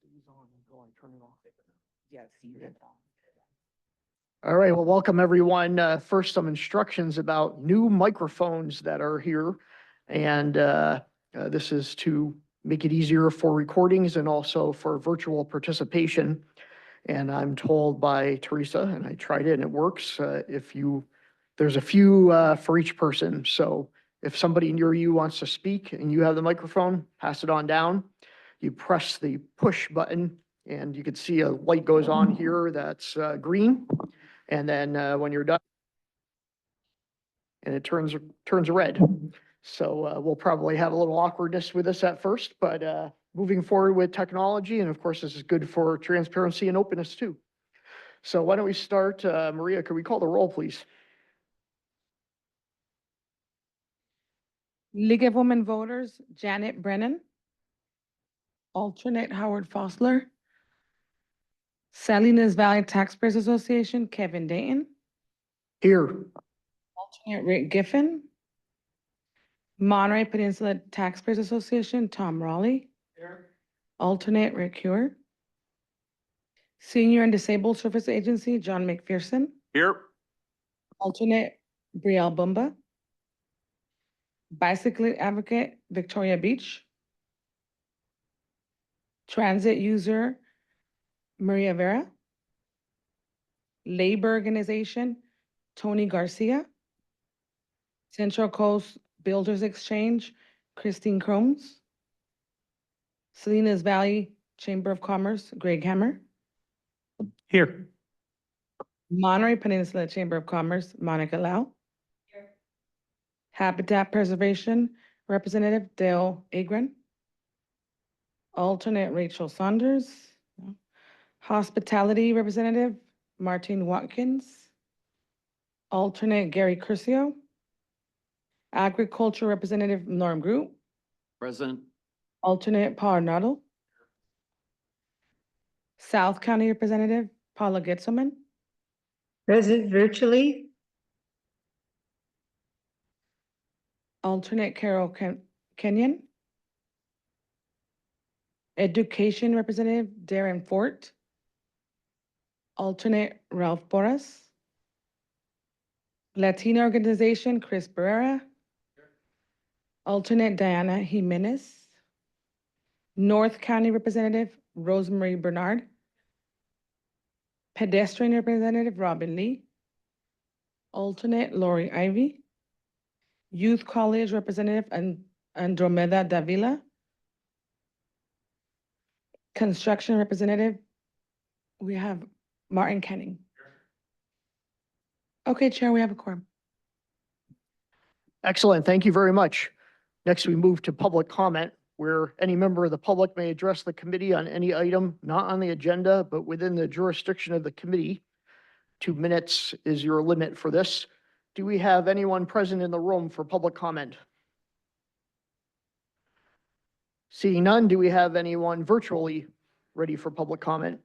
stays on until I turn it off. Yes, you did. All right, well, welcome everyone. First, some instructions about new microphones that are here. And this is to make it easier for recordings and also for virtual participation. And I'm told by Teresa, and I tried it and it works, there's a few for each person. So if somebody near you wants to speak and you have the microphone, pass it on down. You press the push button and you can see a light goes on here that's green. And then when you're done, and it turns red. So we'll probably have a little awkwardness with this at first, but moving forward with technology, and of course, this is good for transparency and openness too. So why don't we start? Maria, could we call the roll, please? League of Women Voters, Janet Brennan. Alternate Howard Fosler. Salinas Valley Taxpayers Association, Kevin Dayton. Here. Alternate Rick Giffen. Monterey Peninsula Taxpayers Association, Tom Raleigh. Here. Alternate Rick Hewer. Senior and Disabled Service Agency, John McPherson. Here. Alternate Brielle Bumba. Bicycle Advocate, Victoria Beach. Transit User, Maria Vera. Labor Organization, Tony Garcia. Central Coast Builders Exchange, Christine Cromes. Salinas Valley Chamber of Commerce, Greg Hammer. Here. Monterey Peninsula Chamber of Commerce, Monica Lau. Here. Habitat Preservation Representative, Dale Agron. Alternate Rachel Saunders. Hospitality Representative, Martin Watkins. Alternate Gary Curcio. Agriculture Representative, Norm Group. Present. Alternate Paul Arnado. South County Representative, Paula Getzelman. Present virtually. Alternate Carol Kenyon. Education Representative, Darren Fort. Alternate Ralph Boras. Latina Organization, Chris Barrera. Alternate Diana Jimenez. North County Representative, Rosemary Bernard. Pedestrian Representative, Robin Lee. Alternate Lori Ivy. Youth College Representative, Andromeda Davila. Construction Representative, we have Martin Kenning. Okay, Chair, we have a quorum. Excellent. Thank you very much. Next, we move to public comment, where any member of the public may address the committee on any item not on the agenda, but within the jurisdiction of the committee. 2 minutes is your limit for this. Do we have anyone present in the room for public comment? Seeing none, do we have anyone virtually ready for public comment?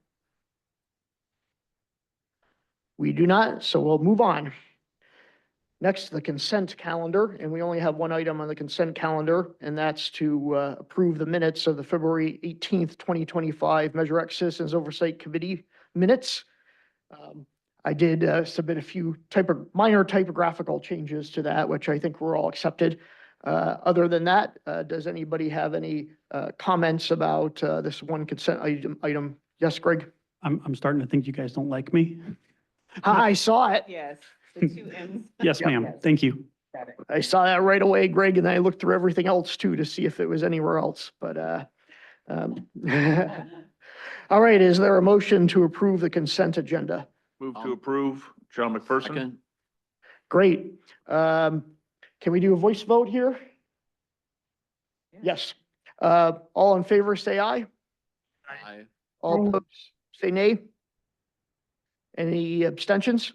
We do not, so we'll move on. Next, the consent calendar, and we only have one item on the consent calendar, and that's to approve the minutes of the February 18th, 2025 Measure X Citizens Oversight Committee minutes. I did submit a few minor typographical changes to that, which I think were all accepted. Other than that, does anybody have any comments about this one consent item? Yes, Greg? I'm starting to think you guys don't like me. I saw it. Yes, the 2 M's. Yes, Yep. ma'am. Thank you. I saw that right away, Greg, and then I looked through everything else too to see if it was anywhere else, but all right, is there a motion to approve the consent agenda? Move to approve. John McPherson. Second. Great. Can we do a voice vote here? Yes. All in favor, say aye. Aye. All opposed, say nay. Any abstentions?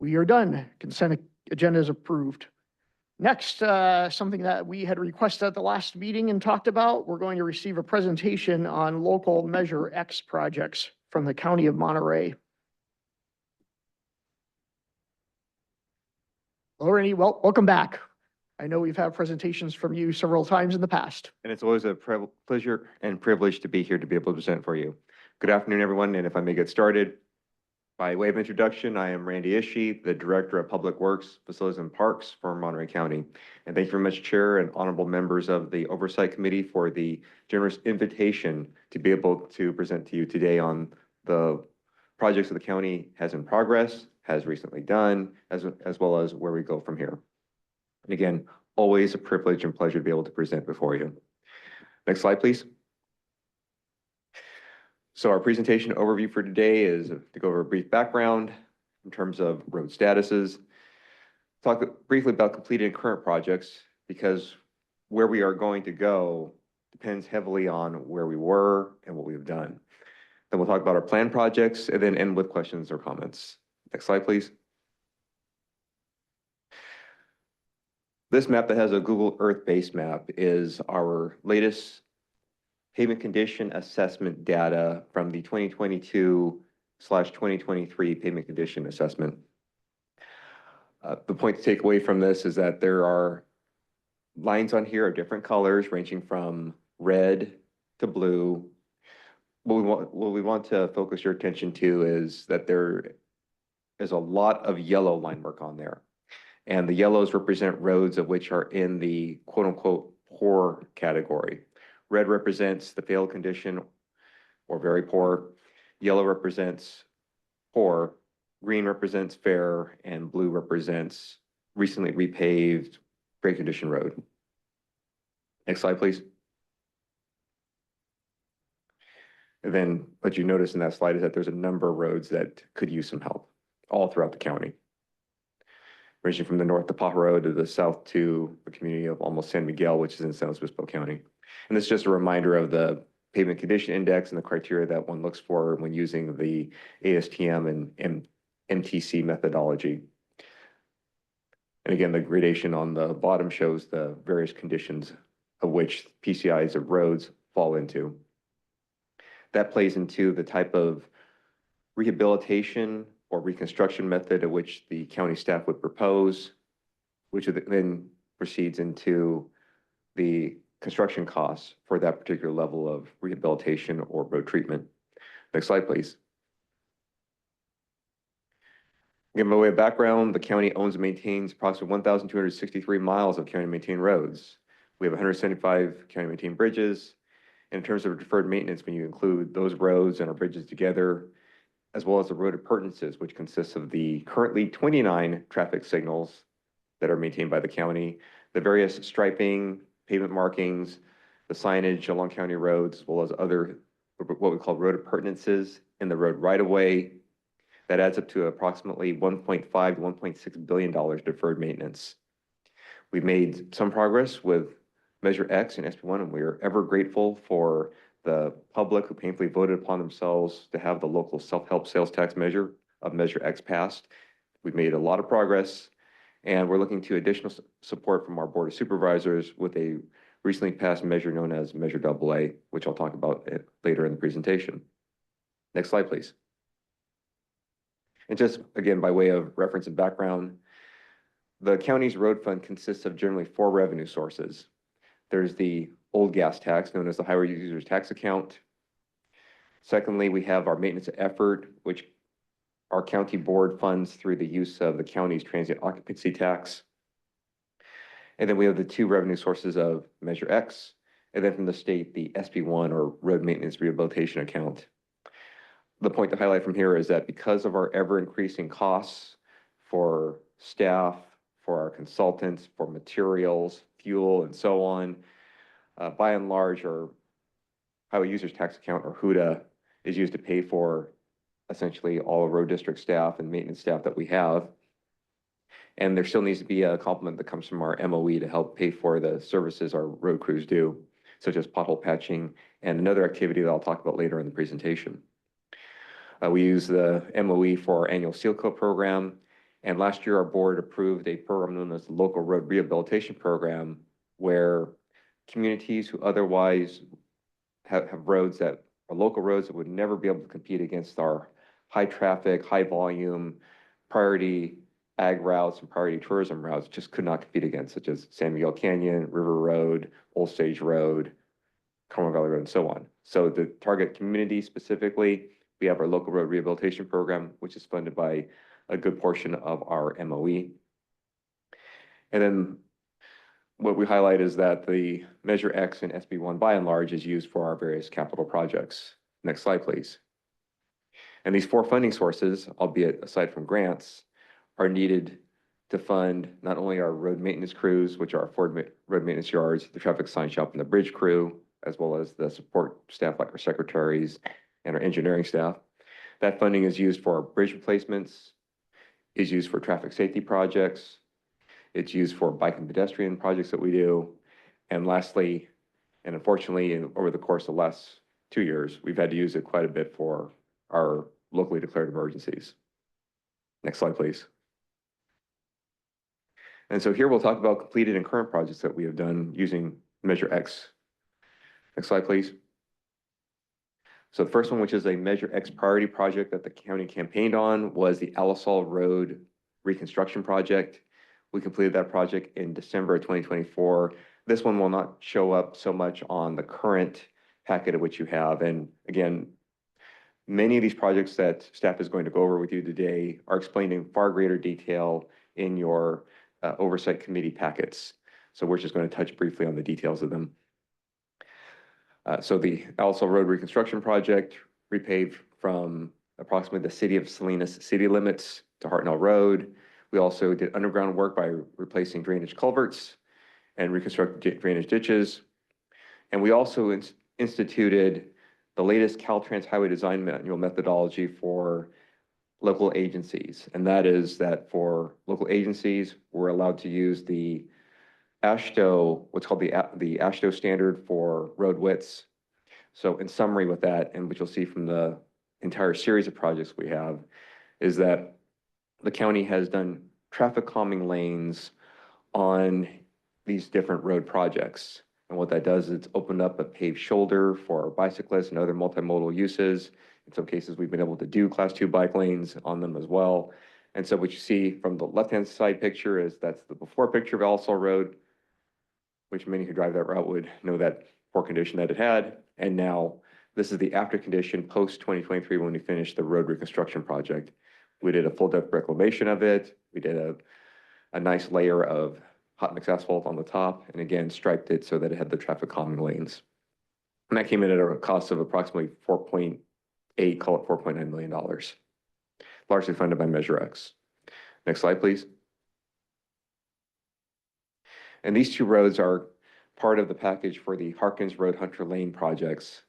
We are done. Consent agenda is approved. Next, something that we had requested at the last meeting and talked about, we're going to receive a presentation on local Measure X projects from the County of Monterey. Alrighty, well, welcome back. I know we've had presentations from you several times in the past. And it's always a pleasure and privilege to be here to be able to present for you. Good afternoon, everyone, and if I may get started. By way of introduction, I am Randy Ishii, the Director of Public Works, Facilities and Parks for Monterey County. And thank you very much, Chair and honorable members of the Oversight Committee, for the generous invitation to be able to present to you today on the projects that the county has in progress, has recently done, as well as where we go from here. And again, always a privilege and pleasure to be able to present before you. Next slide, please. So our presentation overview for today is to go over a brief background in terms of road statuses, talk briefly about completed and current projects, because where we are going to go depends heavily on where we were and what we've done. Then we'll talk about our planned projects and then end with questions or comments. Next slide, please. This map that has a Google Earth base map is our latest pavement condition assessment data from the 2022/2023 pavement condition assessment. The point to take away from this is that there are lines on here of different colors ranging from red to blue. What we want to focus your attention to is that there is a lot of yellow line work on there. And the yellows represent roads of which are in the quote unquote poor category. Red represents the failed condition or very poor. Yellow represents poor. Green represents fair, and blue represents recently repaved, great condition road. Next slide, please. And then what you notice in that slide is that there's a number of roads that could use some help all throughout the county, ranging from the north to Paja Road to the south to the community of almost San Miguel, which is in San Luis Obispo County. And this is just a reminder of the pavement condition index and the criteria that one looks for when using the ASTM and MTC methodology. And again, the gradation on the bottom shows the various conditions of which PCIs of roads fall into. That plays into the type of rehabilitation or reconstruction method at which the county staff would propose, which then proceeds into the construction costs for that particular level of rehabilitation or road treatment. Next slide, please. Again, by way of background, the county owns and maintains approximately 1,263 miles of county maintained roads. We have 175 county maintained bridges. In terms of deferred maintenance, when you include those roads and our bridges together, as well as the road appurtenances, which consists of the currently 29 traffic signals that are maintained by the county, the various striping, pavement markings, the signage along county roads, as well as other, what we call road appurtenances in the road right-of-way. That adds up to approximately $1.5 to $1.6 billion deferred maintenance. We've made some progress with Measure X and SB1, and we are ever grateful for the public who painfully voted upon themselves to have the local self-help sales tax measure of Measure X passed. We've made a lot of progress, and we're looking to additional support from our Board of Supervisors with a recently passed measure known as Measure AA, which I'll talk about later in the presentation. Next slide, please. And just again, by way of reference and background, the county's road fund consists of generally 4 revenue sources. There's the old gas tax, known as the highway users tax account. Secondly, we have our maintenance effort, which our county board funds through the use of the county's transient occupancy tax. And then we have the 2 revenue sources of Measure X, and then from the state, the SB1 or Road Maintenance Rehabilitation Account. The point to highlight from here is that because of our ever increasing costs for staff, for our consultants, for materials, fuel, and so on, by and large, our highway users tax account, or HUDA, is used to pay for essentially all road district staff and maintenance staff that we have. And there still needs to be a complement that comes from our MOE to help pay for the services our road crews do, such as pothole patching and another activity that I'll talk about later in the presentation. We use the MOE for our annual seal coat program. And last year, our board approved a program known as the Local Road Rehabilitation Program, where communities who otherwise have roads that are local roads that would never be able to compete against our high traffic, high volume, priority ag routes and priority tourism routes just could not compete against, such as San Miguel Canyon, River Road, Old Stage Road, Carmel Valley Road, and so on. So the target community specifically, we have our local road rehabilitation program, which is funded by a good portion of our MOE. And then what we highlight is that the Measure X and SB1 by and large is used for our various capital projects. Next slide, please. And these four funding sources, albeit aside from grants, are needed to fund not only our road maintenance crews, which are our road maintenance yards, the traffic sign shop, and the bridge crew, as well as the support staff like our secretaries and our engineering staff. That funding is used for bridge replacements, is used for traffic safety projects, it's used for bike and pedestrian projects that we do. And lastly, and unfortunately, over the course of the last 2 years, we've had to use it quite a bit for our locally declared emergencies. Next slide, please. And so here we'll talk about completed and current projects that we have done using Measure X. Next slide, please. So the first one, which is a Measure X priority project that the county campaigned on, was the Alisal Road reconstruction project. We completed that project in December of 2024. This one will not show up so much on the current packet of which you have. And again, many of these projects that staff is going to go over with you today are explained in far greater detail in your Oversight Committee packets. So we're just going to touch briefly on the details of them. So the Alisal Road reconstruction project repaved from approximately the city of Salinas city limits to Hartnell Road. We also did underground work by replacing drainage culverts and reconstructed drainage ditches. And we also instituted the latest Caltrans Highway Design Manual methodology for local agencies. And that is that for local agencies, we're allowed to use the AASHTO, what's called the AASHTO standard for road widths. So in summary with that, and what you'll see from the entire series of projects we have, is that the county has done traffic calming lanes on these different road projects. And what that does is it's opened up a paved shoulder for bicyclists and other multimodal uses. In some cases, we've been able to do class 2 bike lanes on them as well. And so what you see from the left-hand side picture is that's the before picture of Alisal Road, which many who drive that route would know that poor condition that it had. And now this is the after condition post 2023 when we finished the road reconstruction project. We did a full depth reclamation of it. We did a nice layer of hot mix asphalt on the top, and again, striped it so that it had the traffic calming lanes. And that came in at a cost of approximately 4.8, call it $4.9 million, largely funded by Measure X. Next slide, please. And these two roads are part of the package for the Harkins Road Hunter Lane projects.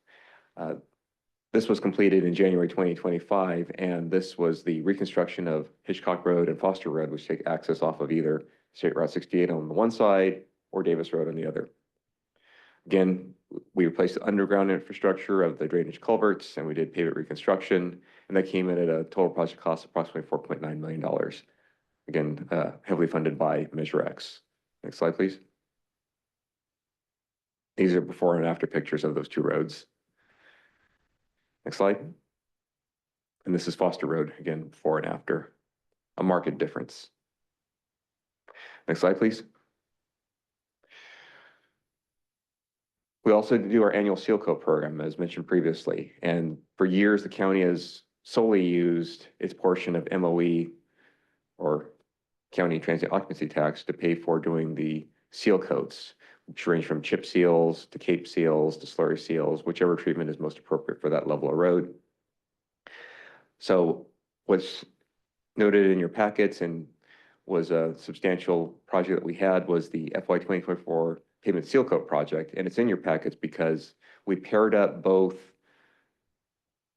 This was completed in January 2025, and this was the reconstruction of Hitchcock Road and Foster Road, which take access off of either State Route 68 on the one side or Davis Road on the other. Again, we replaced the underground infrastructure of the drainage culverts, and we did pavement reconstruction, and that came in at a total project cost of approximately $4.9 million. Again, heavily funded by Measure X. Next slide, please. These are before and after pictures of those two roads. Next slide. And this is Foster Road, again, before and after. A marked difference. Next slide, please. We also do our annual seal coat program, as mentioned previously. And for years, the county has solely used its portion of MOE, or county transient occupancy tax, to pay for doing the seal coats, which range from chip seals to cape seals to slurry seals, whichever treatment is most appropriate for that level of road. So what's noted in your packets and was a substantial project that we had was the FY 2024 pavement seal coat project. And it's in your packets because we paired up both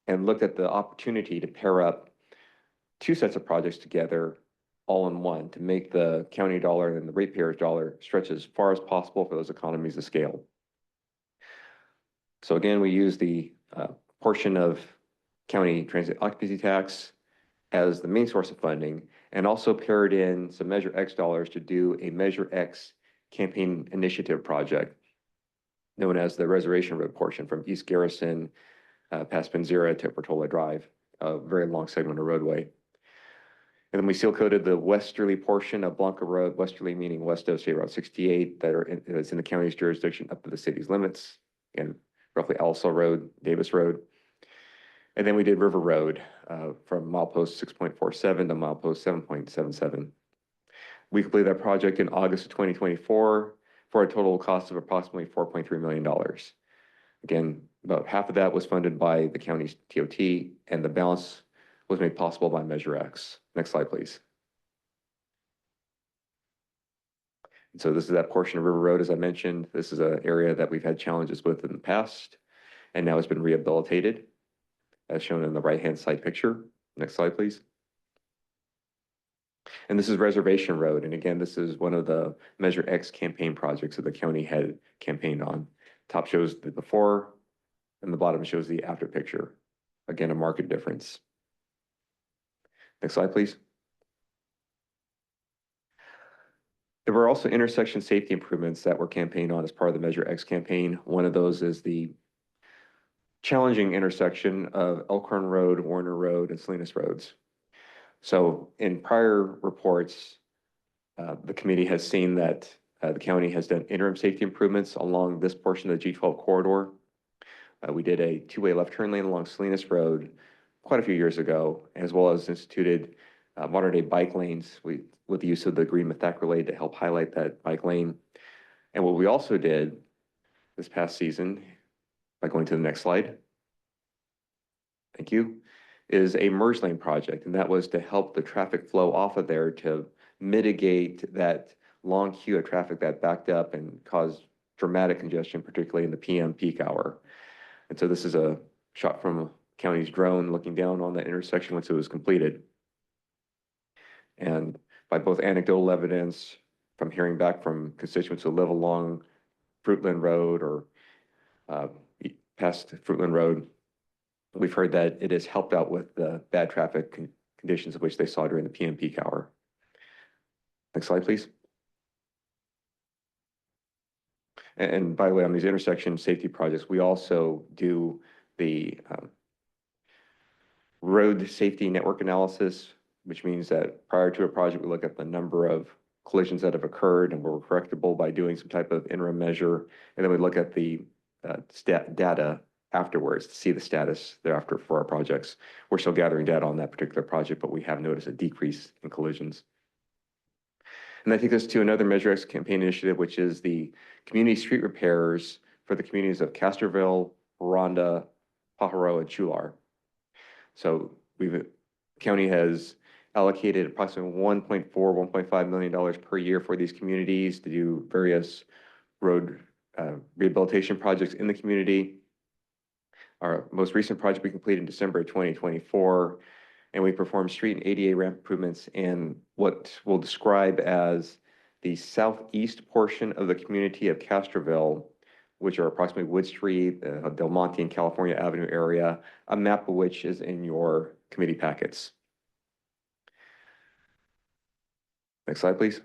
and looked at the opportunity to pair up two sets of projects together all in one to make the county dollar and the ratepayers dollar stretch as far as possible for those economies of scale. So again, we use the portion of county transit occupancy tax as the main source of funding, and also paired in some Measure X dollars to do a Measure X campaign initiative project known as the Reservation Road portion from East Garrison past Panzera to Portola Drive, a very long segment of roadway. And then we seal coated the westerly portion of Blanca Road, westerly meaning west of State Route 68, that's in the county's jurisdiction up to the city's limits, and roughly Also Road, Davis Road. And then we did River Road from milepost 6.47 to milepost 7.77. We completed that project in August of 2024 for a total cost of approximately $4.3 million. Again, about half of that was funded by the county's TOT, and the balance was made possible by Measure X. Next slide, please. And so this is that portion of River Road, as I mentioned. This is an area that we've had challenges with in the past, and now it's been rehabilitated, as shown in the right-hand side picture. Next slide, please. And this is Reservation Road. And again, this is one of the Measure X campaign projects that the county had campaigned on. Top shows the before, and the bottom shows the after picture. Again, a marked difference. Next slide, please. There were also intersection safety improvements that were campaigned on as part of the Measure X campaign. One of those is the challenging intersection of Elkhorn Road, Warner Road, and Salinas Roads. So in prior reports, the committee has seen that the county has done interim safety improvements along this portion of the G12 corridor. We did a two-way left turn lane along Salinas Road quite a few years ago, as well as instituted modern day bike lanes with the use of the green methacrylate to help highlight that bike lane. And what we also did this past season, by going to the next slide, thank you, is a merge lane project. And that was to help the traffic flow off of there to mitigate that long queue of traffic that backed up and caused dramatic congestion, particularly in the PM peak hour. And so this is a shot from a county's drone looking down on the intersection once it was completed. And by both anecdotal evidence, from hearing back from constituents who live along Fruitland Road or past Fruitland Road, we've heard that it has helped out with the bad traffic conditions of which they saw during the PM peak hour. Next slide, please. And by the way, on these intersection safety projects, we also do the road safety network analysis, which means that prior to a project, we look at the number of collisions that have occurred and were correctable by doing some type of interim measure. And then we look at the data afterwards to see the status thereafter for our projects. We're still gathering data on that particular project, but we have noticed a decrease in collisions. And I think this to another Measure X campaign initiative, which is the community street repairs for the communities of Castroville, Ronda, Pajaro, and Chular. So county has allocated approximately $1.5 million per year for these communities to do various road rehabilitation projects in the community. Our most recent project we completed in December of 2024, and we performed street and ADA ramp improvements in what we'll describe as the southeast portion of the community of Castroville, which are approximately Wood Street, Del Monte and California Avenue area, a map of which is in your committee packets. Next slide, please.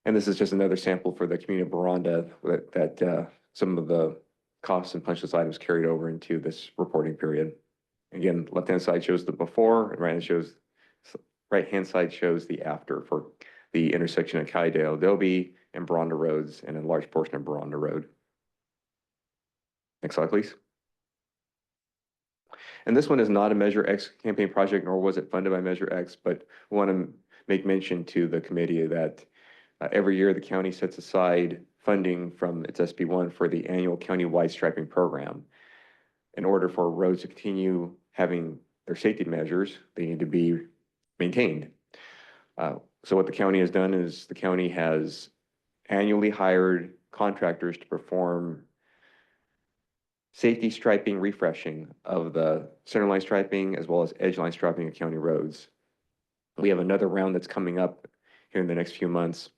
And this is just another sample for the community of Baranda that some of the costs and punch list items carried over into this reporting period. Again, left-hand side shows the before, and right-hand side shows the after for the intersection of Calle Adobe and Baranda Roads, and a large portion of Baranda Road. Next slide, please. And this one is not a Measure X campaign project, nor was it funded by Measure X, but we want to make mention to the committee that every year the county sets aside funding from its SB1 for the annual county-wide striping program. In order for roads to continue having their safety measures, they need to be maintained. So what the county has done is the county has annually hired contractors to perform safety striping refreshing of the centerline striping as well as edge line striping of county roads. We have another round that's coming up here in the next few months.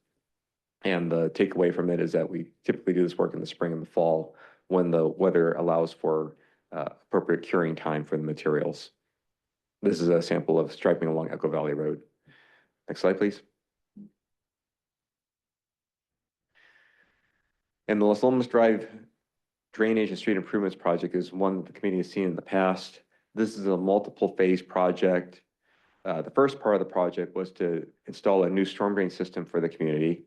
And the takeaway from it is that we typically do this work in the spring and the fall when the weather allows for appropriate curing time for the materials. This is a sample of striping along Echo Valley Road. Next slide, please. And the Las Lomas Drive Drainage and Street Improvements Project is one that the committee has seen in the past. This is a multiple phase project. The first part of the project was to install a new storm drain system for the community.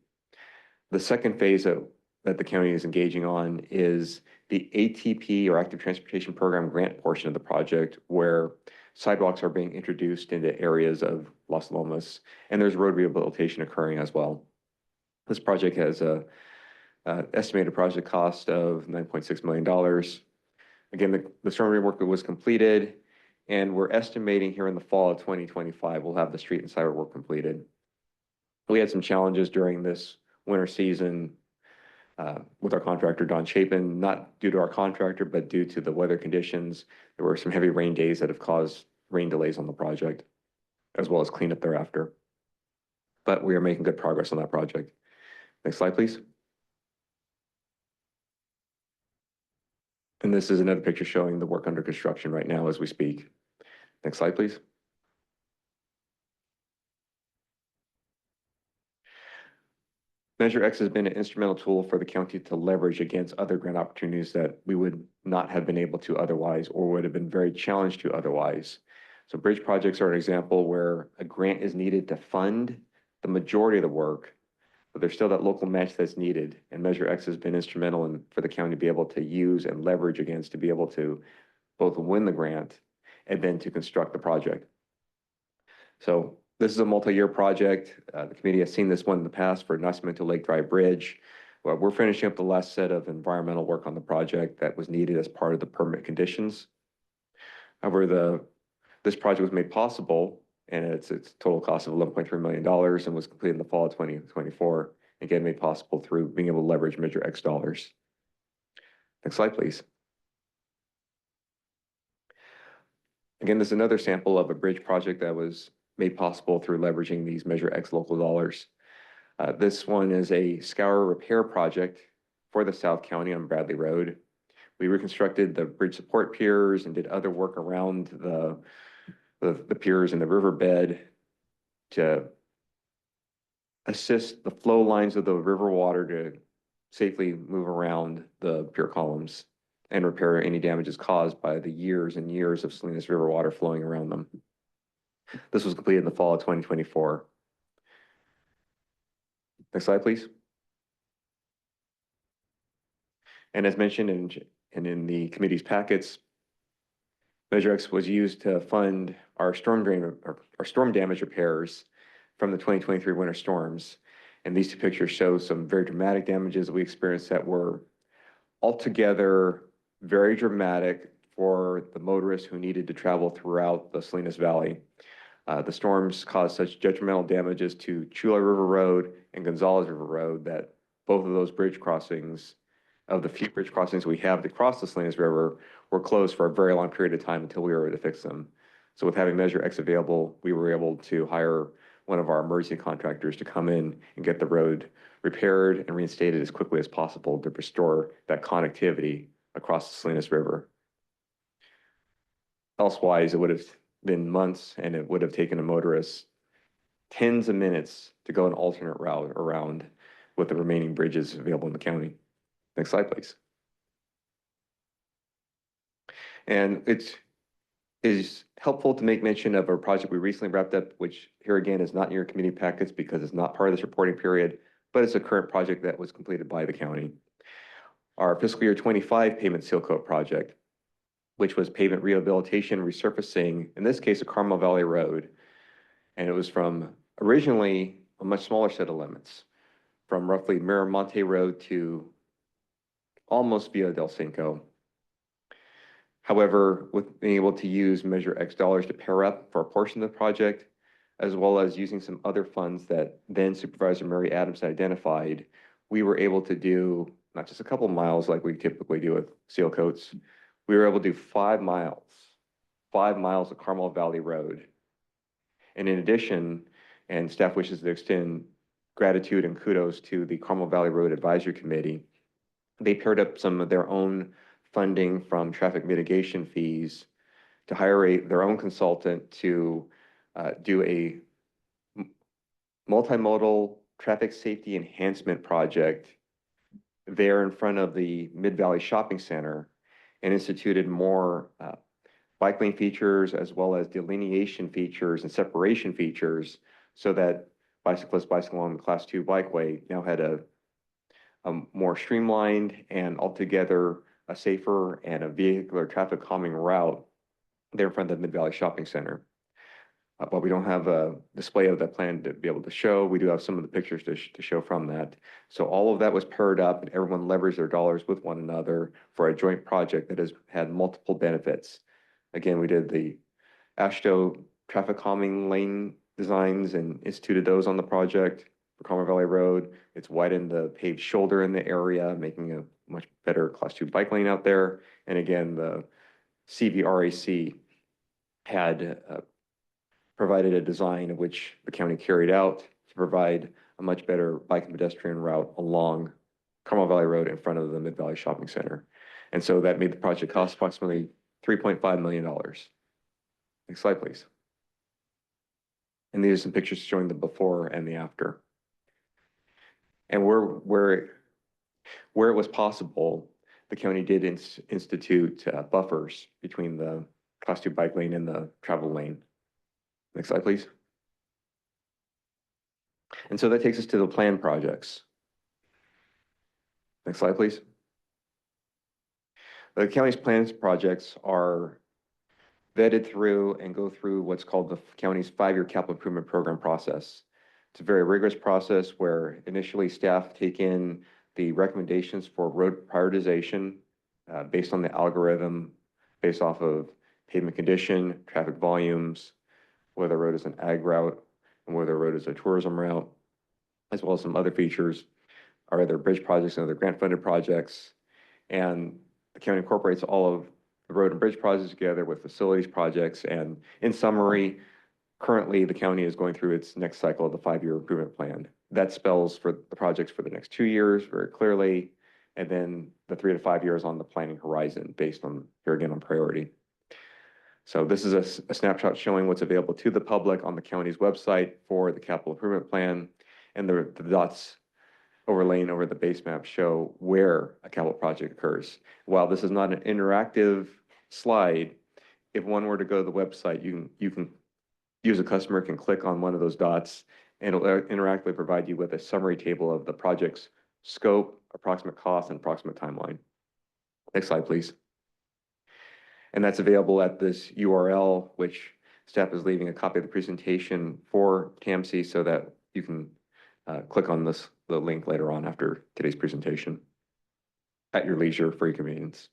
The second phase that the county is engaging on is the ATP, or Active Transportation Program grant portion of the project, where sidewalks are being introduced into areas of Las Lomas, and there's road rehabilitation occurring as well. This project has a estimated project cost of $9.6 million. Again, the storm drain work was completed, and we're estimating here in the fall of 2025, we'll have the street and sidewalk work completed. We had some challenges during this winter season with our contractor, Don Chapin, not due to our contractor, but due to the weather conditions. There were some heavy rain days that have caused rain delays on the project, as well as cleanup thereafter. But we are making good progress on that project. Next slide, please. And this is another picture showing the work under construction right now as we speak. Next slide, please. Measure X has been an instrumental tool for the county to leverage against other grant opportunities that we would not have been able to otherwise, or would have been very challenged to otherwise. So bridge projects are an example where a grant is needed to fund the majority of the work, but there's still that local match that's needed. And Measure X has been instrumental for the county to be able to use and leverage against to be able to both win the grant and then to construct the project. So this is a multi-year project. The committee has seen this one in the past for Nacimiento Lake Drive Bridge. Well, we're finishing up the last set of environmental work on the project that was needed as part of the permit conditions. However, this project was made possible, and its total cost of $11.3 million, and was completed in the fall of 2024. Again, made possible through being able to leverage Measure X dollars. Next slide, please. Again, this is another sample of a bridge project that was made possible through leveraging these Measure X local dollars. This one is a scour repair project for the South County on Bradley Road. We reconstructed the bridge support piers and did other work around the piers and the riverbed to assist the flow lines of the river water to safely move around the pier columns and repair any damages caused by the years and years of Salinas River water flowing around them. This was completed in the fall of 2024. Next slide, please. And as mentioned in the committee's packets, Measure X was used to fund our storm damage repairs from the 2023 winter storms. And these two pictures show some very dramatic damages that we experienced that were altogether very dramatic for the motorists who needed to travel throughout the Salinas Valley. The storms caused such detrimental damages to Chula River Road and Gonzales River Road that both of those bridge crossings, of the few bridge crossings we have to cross the Salinas River, were closed for a very long period of time until we were able to fix them. So with having Measure X available, we were able to hire one of our emergency contractors to come in and get the road repaired and reinstated as quickly as possible to restore that connectivity across the Salinas River. Elsewise, it would have been months, and it would have taken a motorist tens of minutes to go an alternate route around with the remaining bridges available in the county. Next slide, please. And it is helpful to make mention of a project we recently wrapped up, which here again is not in your committee packets because it's not part of this reporting period, but it's a current project that was completed by the county. Our fiscal year 25 pavement seal coat project, which was pavement rehabilitation, resurfacing, in this case, a Carmel Valley Road. And it was from originally a much smaller set of limits, from roughly Miramonte Road to almost Villa del Cinco. However, with being able to use Measure X dollars to pair up for a portion of the project, as well as using some other funds that then Supervisor Murray Adams identified, we were able to do not just a couple miles like we typically do with seal coats. We were able to do 5 miles of Carmel Valley Road. And in addition, and staff wishes to extend gratitude and kudos to the Carmel Valley Road Advisory Committee, they paired up some of their own funding from traffic mitigation fees to hire their own consultant to do a multimodal traffic safety enhancement project there in front of the Mid-Valley Shopping Center, and instituted more bike lane features as well as delineation features and separation features so that bicyclists bicycling along the Class 2 bikeway now had a more streamlined and altogether a safer and a vehicular traffic calming route there in front of the Mid-Valley Shopping Center. But we don't have a display of that plan to be able to show. We do have some of the pictures to show from that. So all of that was paired up and everyone leveraged their dollars with one another for a joint project that has had multiple benefits. Again, we did the AASHTO traffic calming lane designs and instituted those on the project for Carmel Valley Road. It's widened the paved shoulder in the area, making a much better Class 2 bike lane out there. And again, the CVRAC had provided a design which the county carried out to provide a much better bike and pedestrian route along Carmel Valley Road in front of the Mid-Valley Shopping Center. And so that made the project cost approximately $3.5 million. Next slide, please. And these are some pictures showing the before and the after. And where it was possible, the county did institute buffers between the Class 2 bike lane and the travel lane. Next slide, please. And so that takes us to the planned projects. Next slide, please. The county's planned projects are vetted through and go through what's called the county's 5-year capital improvement program process. It's a very rigorous process where initially staff take in the recommendations for road prioritization based on the algorithm, based off of pavement condition, traffic volumes, whether the road is an ag route and whether the road is a tourism route, as well as some other features, are other bridge projects and other grant-funded projects. And the county incorporates all of the road and bridge projects together with facilities projects. And in summary, currently the county is going through its next cycle of the 5-year improvement plan. That spells for the projects for the next 2 years very clearly, and then the 3 to 5 years on the planning horizon based on, here again, on priority. So this is a snapshot showing what's available to the public on the county's website for the capital improvement plan, and the dots overlaying over the base map show where a capital project occurs. While this is not an interactive slide, if one were to go to the website, you can use a customer can click on one of those dots and it'll interactively provide you with a summary table of the project's scope, approximate cost, and approximate timeline. Next slide, please. And that's available at this URL, which staff is leaving a copy of the presentation for TAMC so that you can click on the link later on after today's presentation at your leisure for your convenience.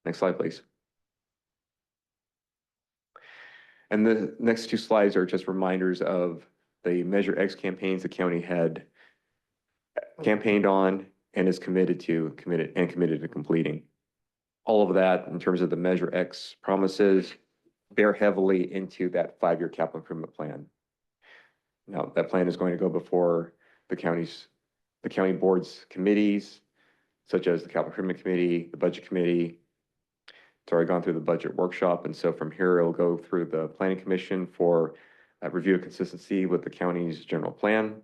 Next slide, please. And the next 2 slides are just reminders of the Measure X campaigns the county had campaigned on and is committed to completing. All of that in terms of the Measure X promises bear heavily into that 5-year capital improvement plan. Now, that plan is going to go before the county board's committees, such as the capital improvement committee, the budget committee. It's already gone through the budget workshop, and so from here it'll go through the planning commission for review of consistency with the county's general plan,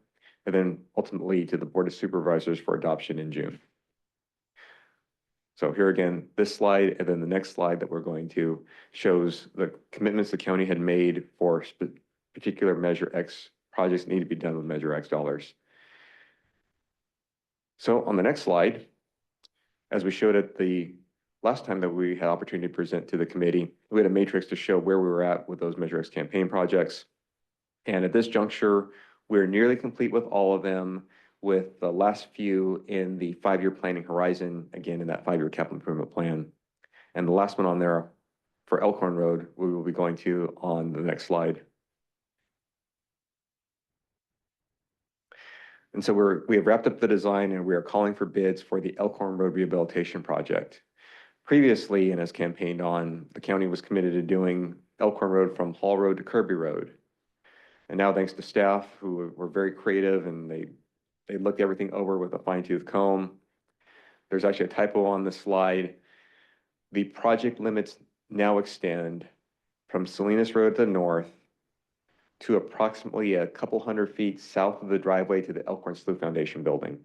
and then ultimately to the board of supervisors for adoption in June. So here again, this slide and then the next slide that we're going to shows the commitments the county had made for particular Measure X projects that need to be done with Measure X dollars. So on the next slide, as we showed at the last time that we had opportunity to present to the committee, we had a matrix to show where we were at with those Measure X campaign projects. And at this juncture, we're nearly complete with all of them, with the last few in the 5-year planning horizon, again, in that 5-year capital improvement plan. And the last one on there for Elkhorn Road, we will be going to on the next slide. And so we have wrapped up the design and we are calling for bids for the Elkhorn Road Rehabilitation Project. Previously, and as campaigned on, the county was committed to doing Elkhorn Road from Hall Road to Kirby Road. And now thanks to staff who were very creative and they looked everything over with a fine-tooth comb. There's actually a typo on this slide. The project limits now extend from Salinas Road to the north to approximately a couple hundred feet south of the driveway to the Elkhorn Slough Foundation building.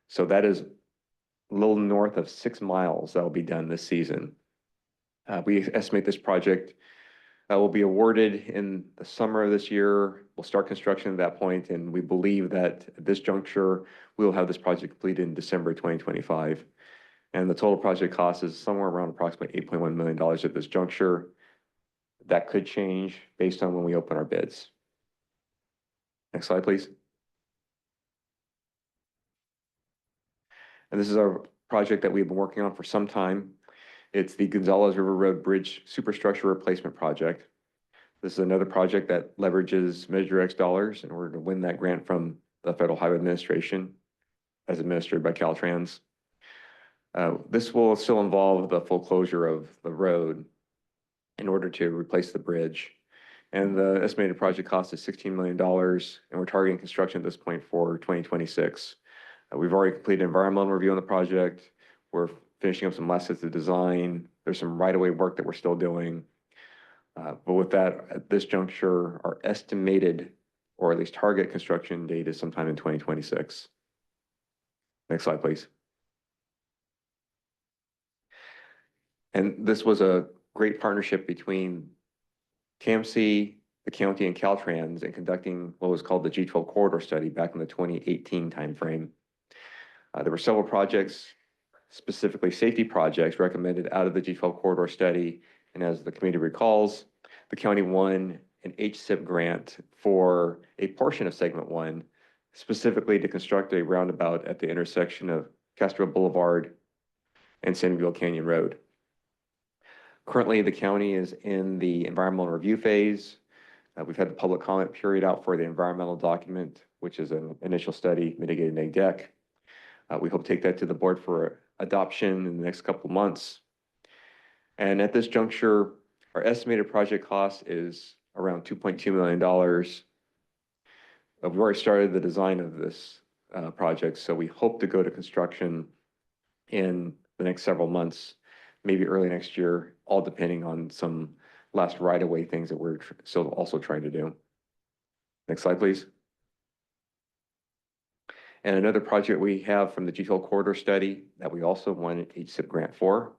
So that is a little north of 6 miles that will be done this season. We estimate this project will be awarded in the summer of this year. We'll start construction at that point, and we believe that at this juncture, we will have this project completed in December 2025. And the total project cost is somewhere around approximately $8.1 million at this juncture. That could change based on when we open our bids. Next slide, please. And this is our project that we've been working on for some time. It's the Gonzales River Road Bridge Superstructure Replacement Project. This is another project that leverages Measure X dollars in order to win that grant from the Federal Highway Administration as administered by Caltrans. This will still involve the full closure of the road in order to replace the bridge. And the estimated project cost is $16 million, and we're targeting construction at this point for 2026. We've already completed environmental review on the project. We're finishing up some last sets of design. There's some right-of-way work that we're still doing. But with that, at this juncture, our estimated, or at least target construction date is sometime in 2026. Next slide, please. And this was a great partnership between CAMC, the county, and Caltrans in conducting what was called the G12 Corridor Study back in the 2018 timeframe. There were several projects, specifically safety projects, recommended out of the G12 Corridor Study. And as the committee recalls, the county won an HSIP grant for a portion of Segment 1, specifically to construct a roundabout at the intersection of Castro Boulevard and San Miguel Canyon Road. Currently, the county is in the environmental review phase. We've had the public comment period out for the environmental document, which is an initial study, mitigated neg deck. We hope to take that to the board for adoption in the next couple of months. And at this juncture, our estimated project cost is around $2.2 million. We've already started the design of this project, so we hope to go to construction in the next several months, maybe early next year, all depending on some last right-of-way things that we're still also trying to do. Next slide, please. And another project we have from the G12 Corridor Study that we also won an HSIP grant for,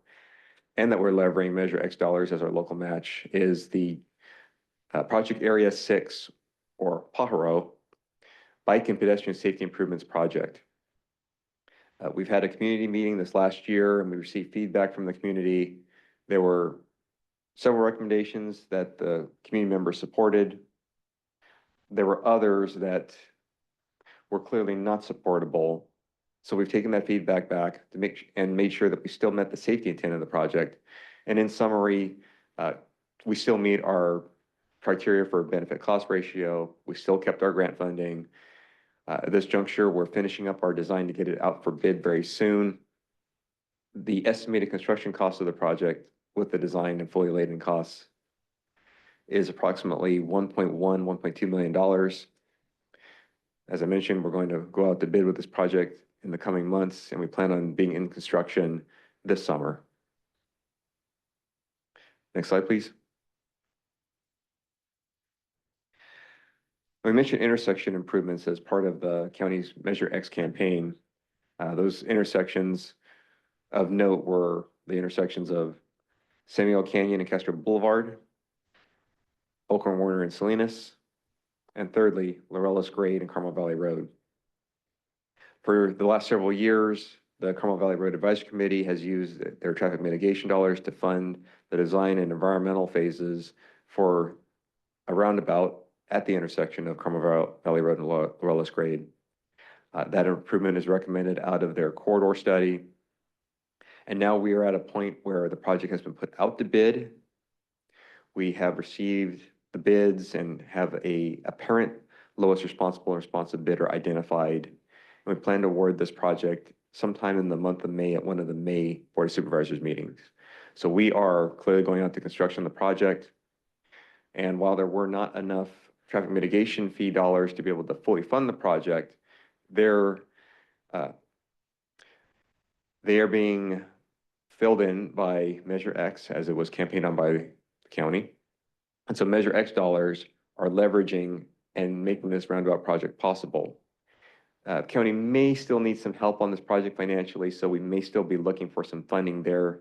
and that we're leveraging Measure X dollars as our local match, is the Project Area 6, or PAHRO, Bike and Pedestrian Safety Improvements Project. We've had a community meeting this last year, and we received feedback from the community. There were several recommendations that the community members supported. There were others that were clearly not supportable. So we've taken that feedback back to made sure that we still met the safety intent of the project. And in summary, we still meet our criteria for benefit cost ratio. We still kept our grant funding. At this juncture, we're finishing up our design to get it out for bid very soon. The estimated construction cost of the project with the design and fully laden costs is approximately $1.2 million. As I mentioned, we're going to go out to bid with this project in the coming months, and we plan on being in construction this summer. Next slide, please. We mentioned intersection improvements as part of the county's Measure X campaign. Those intersections of note were the intersections of Samuel Canyon and Castro Boulevard, Oakland Warner and Salinas, and thirdly, Laurellis Grade and Carmel Valley Road. For the last several years, the Carmel Valley Road Advisory Committee has used their traffic mitigation dollars to fund the design and environmental phases for a roundabout at the intersection of Carmel Valley Road and Laurellis Grade. That improvement is recommended out of their corridor study. And now we are at a point where the project has been put out to bid. We have received the bids and have a apparent lowest responsible and responsive bidder identified. And we plan to award this project sometime in the month of May at one of the May Board of Supervisors meetings. So we are clearly going out to construction of the project. And while there were not enough traffic mitigation fee dollars to be able to fully fund the project, they are being filled in by Measure X as it was campaigned on by the county. And so Measure X dollars are leveraging and making this roundabout project possible. County may still need some help on this project financially, so we may still be looking for some funding there.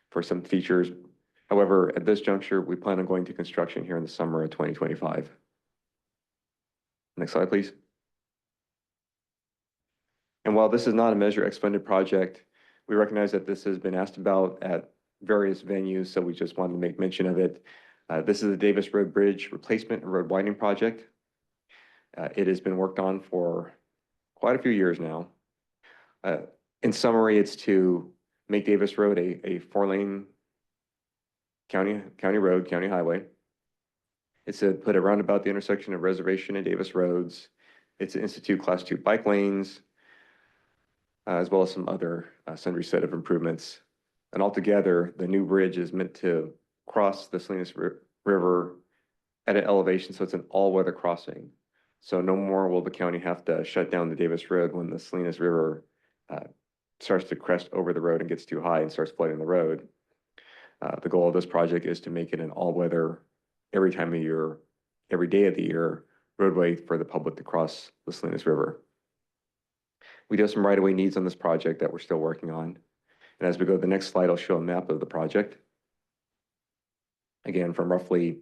for some features. However, at this juncture, we plan on going to construction here in the summer of 2025. Next slide, please. And while this is not a Measure X funded project, we recognize that this has been asked about at various venues, so we just wanted to make mention of it. This is the Davis Road Bridge Replacement and Road Widening Project. It has been worked on for quite a few years now. In summary, it's to make Davis Road a 4-lane county road, county highway. It's to put a roundabout the intersection of Reservation and Davis roads. It's to institute Class 2 bike lanes, as well as some other sundry set of improvements. And altogether, the new bridge is meant to cross the Salinas River at an elevation, so it's an all-weather crossing. So no more will the county have to shut down the Davis Road when the Salinas River starts to crest over the road and gets too high and starts flooding the road. The goal of this project is to make it an all-weather, every time of year, every day of the year, roadway for the public to cross the Salinas River. We do have some right-of-way needs on this project that we're still working on. And as we go to the next slide, I'll show a map of the project. Again, from roughly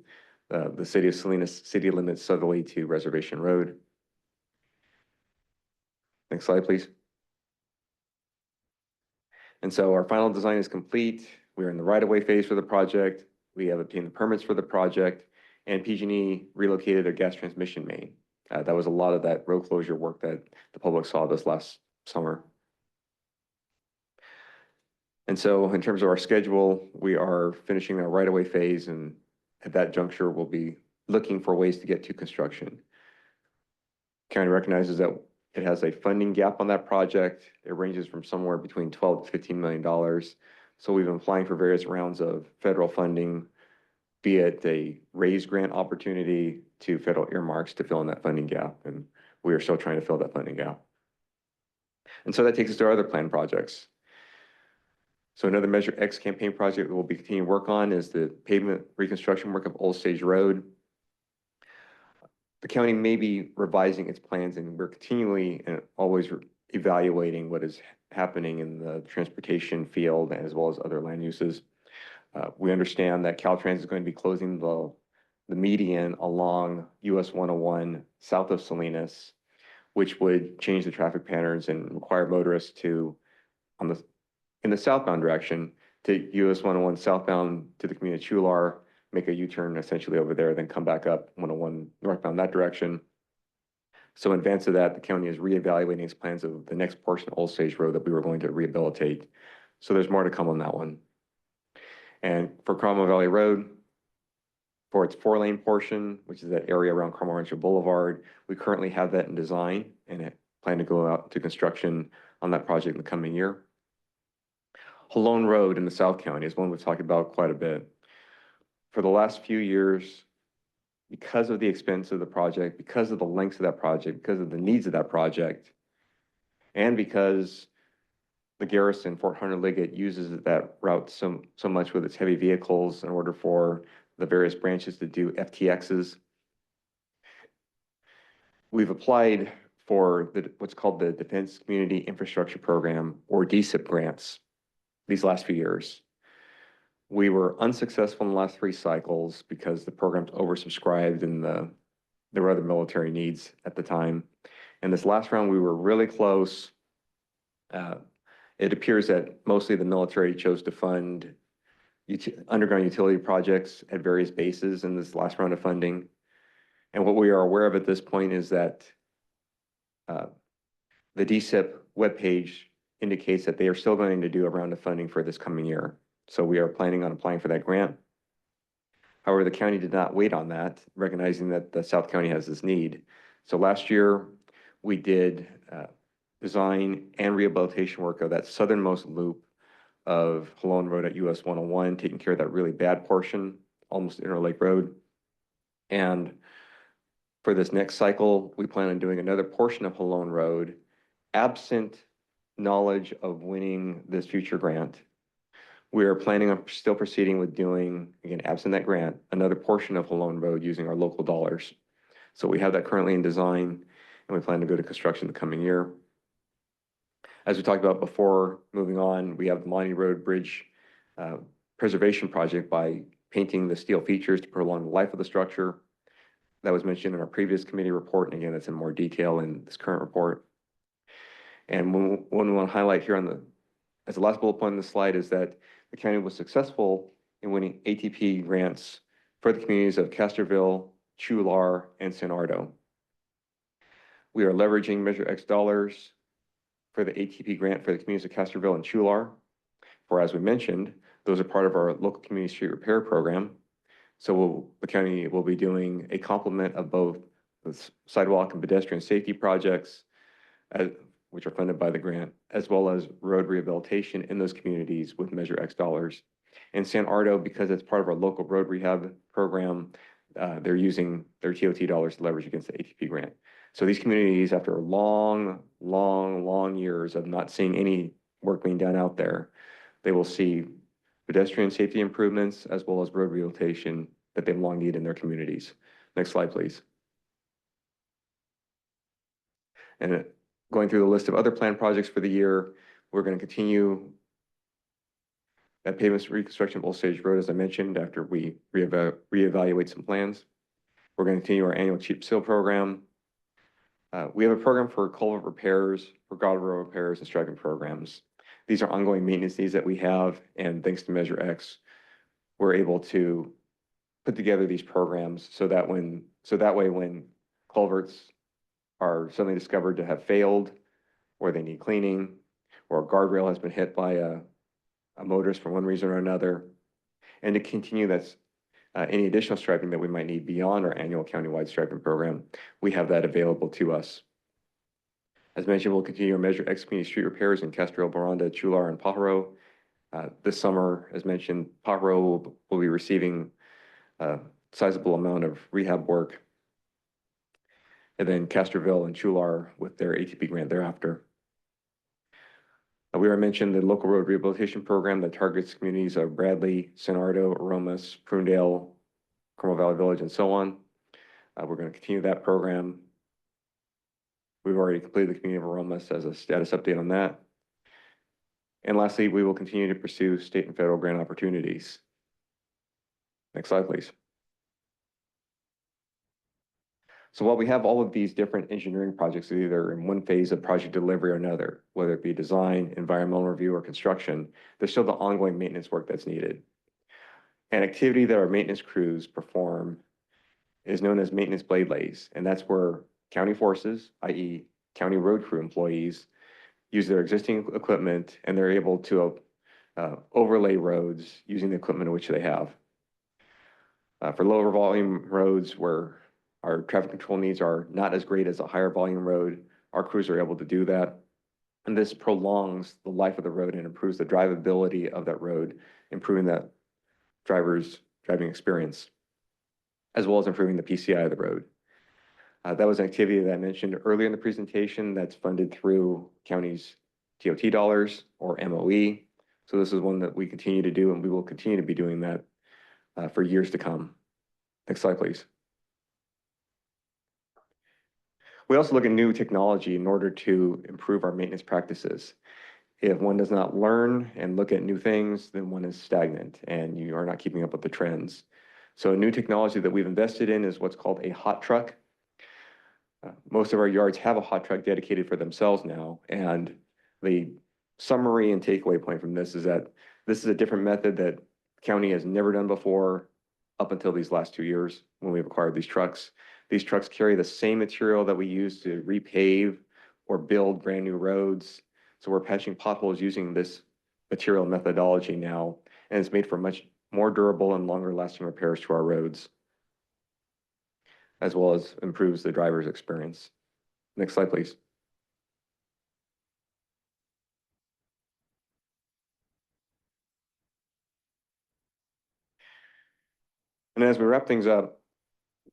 the city of Salinas city limits southerly to Reservation Road. Next slide, please. And so our final design is complete. We're in the right-of-way phase for the project. We have obtained the permits for the project, and PG&E relocated their gas transmission main. That was a lot of that road closure work that the public saw this last summer. And so in terms of our schedule, we are finishing our right-of-way phase, and at that juncture, we'll be looking for ways to get to construction. County recognizes that it has a funding gap on that project. It ranges from somewhere between $12 to $15 million. So we've been applying for various rounds of federal funding, be it a raised grant opportunity to federal earmarks to fill in that funding gap. And we are still trying to fill that funding gap. And so that takes us to our other planned projects. So another Measure X campaign project that we'll be continuing to work on is the pavement reconstruction work of Old Stage Road. The county may be revising its plans, and we're continually and always evaluating what is happening in the transportation field as well as other land uses. We understand that Caltrans is going to be closing the median along US 101 south of Salinas, which would change the traffic patterns and require motorists to, in the southbound direction, take US 101 southbound to the community of Chular, make a U-turn essentially over there, then come back up 101 northbound that direction. So in advance of that, the county is reevaluating its plans of the next portion of Old Stage Road that we were going to rehabilitate. So there's more to come on that one. And for Cromwell Valley Road, for its 4-lane portion, which is that area around Cromwell Rancho Boulevard, we currently have that in design and plan to go out to construction on that project in the coming year. Halone Road in the South County is one we've talked about quite a bit. For the last few years, because of the expense of the project, because of the lengths of that project, because of the needs of that project, and because the garrison, Fort Hunter Liggett, uses that route so much with its heavy vehicles in order for the various branches to do FTXs, we've applied for what's called the Defense Community Infrastructure Program, or DCIP grants, these last few years. We were unsuccessful in the last 3 cycles because the program's oversubscribed and there were other military needs at the time. And this last round, we were really close. It appears that mostly the military chose to fund underground utility projects at various bases in this last round of funding. And what we are aware of at this point is that the DCIP webpage indicates that they are still going to do a round of funding for this coming year. So we are planning on applying for that grant. However, the county did not wait on that, recognizing that the South County has this need. So last year, we did design and rehabilitation work of that southernmost loop of Halone Road at US 101, taking care of that really bad portion, almost Interlake Road. And for this next cycle, we plan on doing another portion of Halone Road, absent knowledge of winning this future grant. We are planning on still proceeding with doing, again, absent that grant, another portion of Halone Road using our local dollars. So we have that currently in design, and we plan to go to construction the coming year. As we talked about before, moving on, we have the Monty Road Bridge preservation project by painting the steel features to prolong the life of the structure. That was mentioned in our previous committee report, and again, that's in more detail in this current report. And one we want to highlight here as the last bullet point on the slide is that the county was successful in winning ATP grants for the communities of Castroville, Chular, and San Ardo. We are leveraging Measure X dollars for the ATP grant for the communities of Castroville and Chular. For, as we mentioned, those are part of our local community street repair program. So the county will be doing a complement of both the sidewalk and pedestrian safety projects, which are funded by the grant, as well as road rehabilitation in those communities with Measure X dollars. In San Ardo, because it's part of our local road rehab program, they're using their TOT dollars to leverage against the ATP grant. So these communities, after long years of not seeing any work being done out there, they will see pedestrian safety improvements as well as road rehabilitation that they've long needed in their communities. Next slide, please. And going through the list of other planned projects for the year, we're going to continue that pavement reconstruction of Old Stage Road, as I mentioned, after we reevaluate some plans. We're going to continue our annual chip seal program. We have a program for culvert repairs, for guardrail repairs, and striping programs. These are ongoing maintenance needs that we have, and thanks to Measure X, we're able to put together these programs so that way when culverts are suddenly discovered to have failed, or they need cleaning, or a guardrail has been hit by a motorist for one reason or another, and to continue any additional striping that we might need beyond our annual countywide striping program, we have that available to us. As mentioned, we'll continue our Measure X community street repairs in Castroville, Boranda, Chular, and Pajaro. This summer, as mentioned, Pajaro will be receiving a sizable amount of rehab work, and then Castroville and Chular with their ATP grant thereafter. We already mentioned the local road rehabilitation program that targets communities of Bradley, San Ardo, Aromas, Prunedale, Carmel Valley Village, and so on. We're going to continue that program. We've already completed the community of Aromas as a status update on that. And lastly, we will continue to pursue state and federal grant opportunities. Next slide, please. So while we have all of these different engineering projects, either in one phase of project delivery or another, whether it be design, environmental review, or construction, there's still the ongoing maintenance work that's needed. An activity that our maintenance crews perform is known as maintenance blade lays, and that's where county forces, i.e. county road crew employees, use their existing equipment and they're able to overlay roads using the equipment which they have. For lower volume roads where our traffic control needs are not as great as a higher volume road, our crews are able to do that. And this prolongs the life of the road and improves the drivability of that road, improving that driver's driving experience, as well as improving the PCI of the road. That was an activity that I mentioned earlier in the presentation that's funded through county's TOT dollars or MOE. So this is one that we continue to do, and we will continue to be doing that for years to come. Next slide, please. We also look at new technology in order to improve our maintenance practices. If one does not learn and look at new things, then one is stagnant and you are not keeping up with the trends. So a new technology that we've invested in is what's called a hot truck. Most of our yards have a hot truck dedicated for themselves now. And the summary and takeaway point from this is that this is a different method that the county has never done before up until these last 2 years when we've acquired these trucks. These trucks carry the same material that we use to repave or build brand new roads. So we're patching potholes using this material methodology now, and it's made for much more durable and longer lasting repairs to our roads, as well as improves the driver's experience. Next slide, please. And as we wrap things up,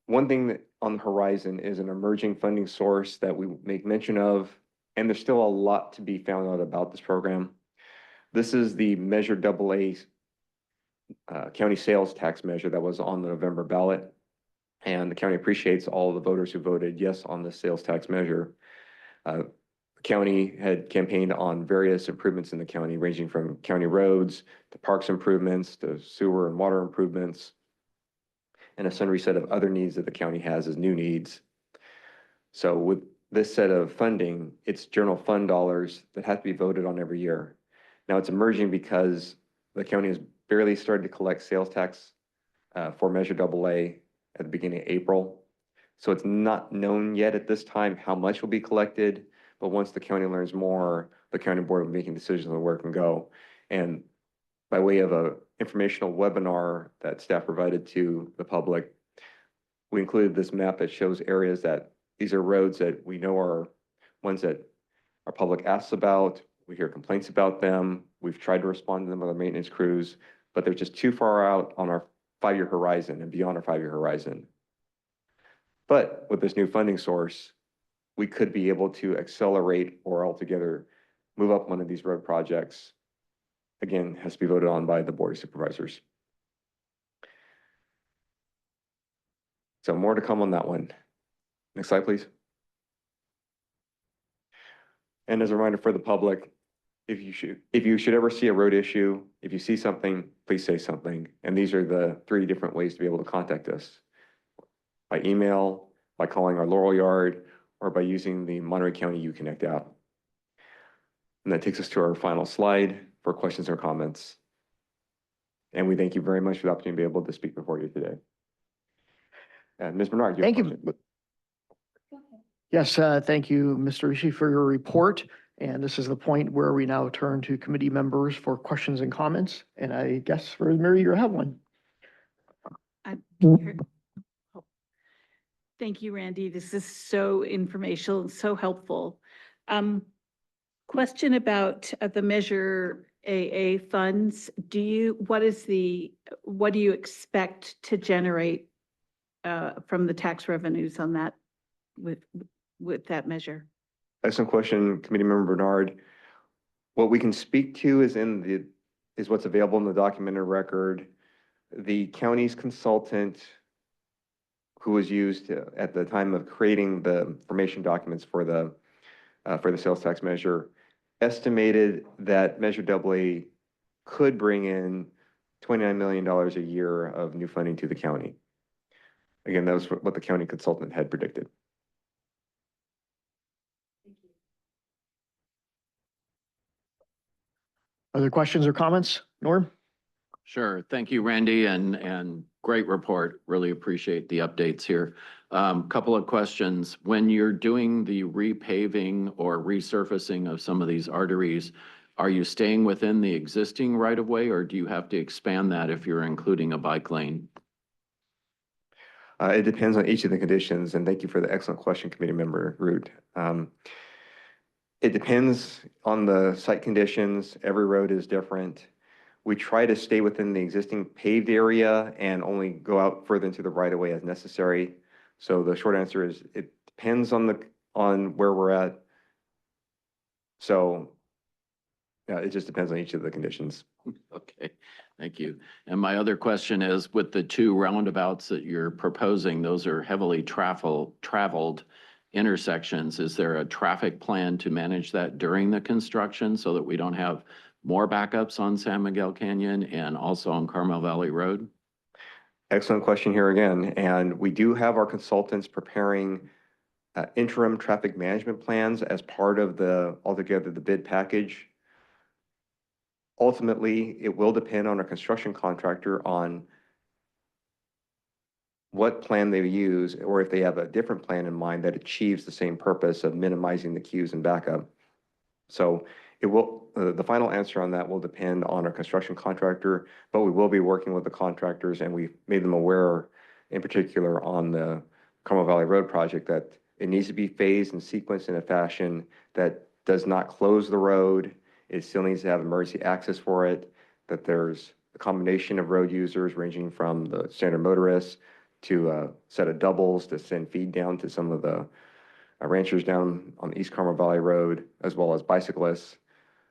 one thing that on the horizon is an emerging funding source that we make mention of, and there's still a lot to be found out about this program. This is the Measure AA county sales tax measure that was on the November ballot. And the county appreciates all the voters who voted yes on the sales tax measure. The county had campaigned on various improvements in the county, ranging from county roads to parks improvements to sewer and water improvements, and a sundry set of other needs that the county has as new needs. So with this set of funding, it's general fund dollars that have to be voted on every year. Now it's emerging because the county has barely started to collect sales tax for Measure AA at the beginning of April. So it's not known yet at this time how much will be collected, but once the county learns more, the county board will be making decisions on where it can go. And by way of a informational webinar that staff provided to the public, we included this map that shows areas that these are roads that we know are ones that our public asks about. We hear complaints about them. We've tried to respond to them with our maintenance crews, but they're just too far out on our 5-year horizon and beyond our 5-year horizon. But with this new funding source, we could be able to accelerate or altogether move up one of these road projects. Again, has to be voted on by the Board of Supervisors. So more to come on that one. Next slide, please. And as a reminder for the public, if you should ever see a road issue, if you see something, please say something. And these are the 3 different ways to be able to contact us: by email, by calling our Laurel Yard, or by using the Monterey County UConnect app. And that takes us to our final slide for questions or comments. And we thank you very much for the opportunity to be able to speak before you today. And Ms. Bernard, Thank you. Yes, thank you, Mr. Rishi, for your report. And this is the point where we now turn to committee members for questions and comments. And I guess, Rosemary, you have one. Thank you, Randy. This is so informational and so helpful. Question about the Measure AA funds. What do you expect to generate from the tax revenues on that with that measure? Excellent question, Committee Member Bernard. What we can speak to is what's available in the documented record. The county's consultant, who was used at the time of creating the information documents for the sales tax measure, estimated that Measure AA could bring in $29 million a year of new funding to the county. Again, that was what the county consultant had predicted. Other questions or comments? Norm? Sure. Thank you, Randy, and great report. Really appreciate the updates here. Couple of questions. When you're doing the repaving or resurfacing of some of these arteries, are you staying within the existing right-of-way, or do you have to expand that if you're including a bike lane? It depends on each of the conditions, and thank you for the excellent question, Committee Member Root. It depends on the site conditions. Every road is different. We try to stay within the existing paved area and only go out further into the right-of-way as necessary. So the short answer is it depends on where we're at. So yeah, it just depends on each of the conditions. Okay, thank you. And my other question is, with the 2 roundabouts that you're proposing, those are heavily traveled intersections. Is there a traffic plan to manage that during the construction so that we don't have more backups on San Miguel Canyon and also on Carmel Valley Road? Excellent question here again. And we do have our consultants preparing interim traffic management plans as part of altogether the bid package. Ultimately, it will depend on our construction contractor on what plan they use, or if they have a different plan in mind that achieves the same purpose of minimizing the queues and backup. So it will, the final answer on that will depend on our construction contractor, but we will be working with the contractors, and we've made them aware, in particular on the Carmel Valley Road project, that it needs to be phased and sequenced in a fashion that does not close the road. It still needs to have emergency access for it, that there's a combination of road users ranging from the standard motorists to a set of doubles to send feed down to some of the ranchers down on the East Carmel Valley Road, as well as bicyclists.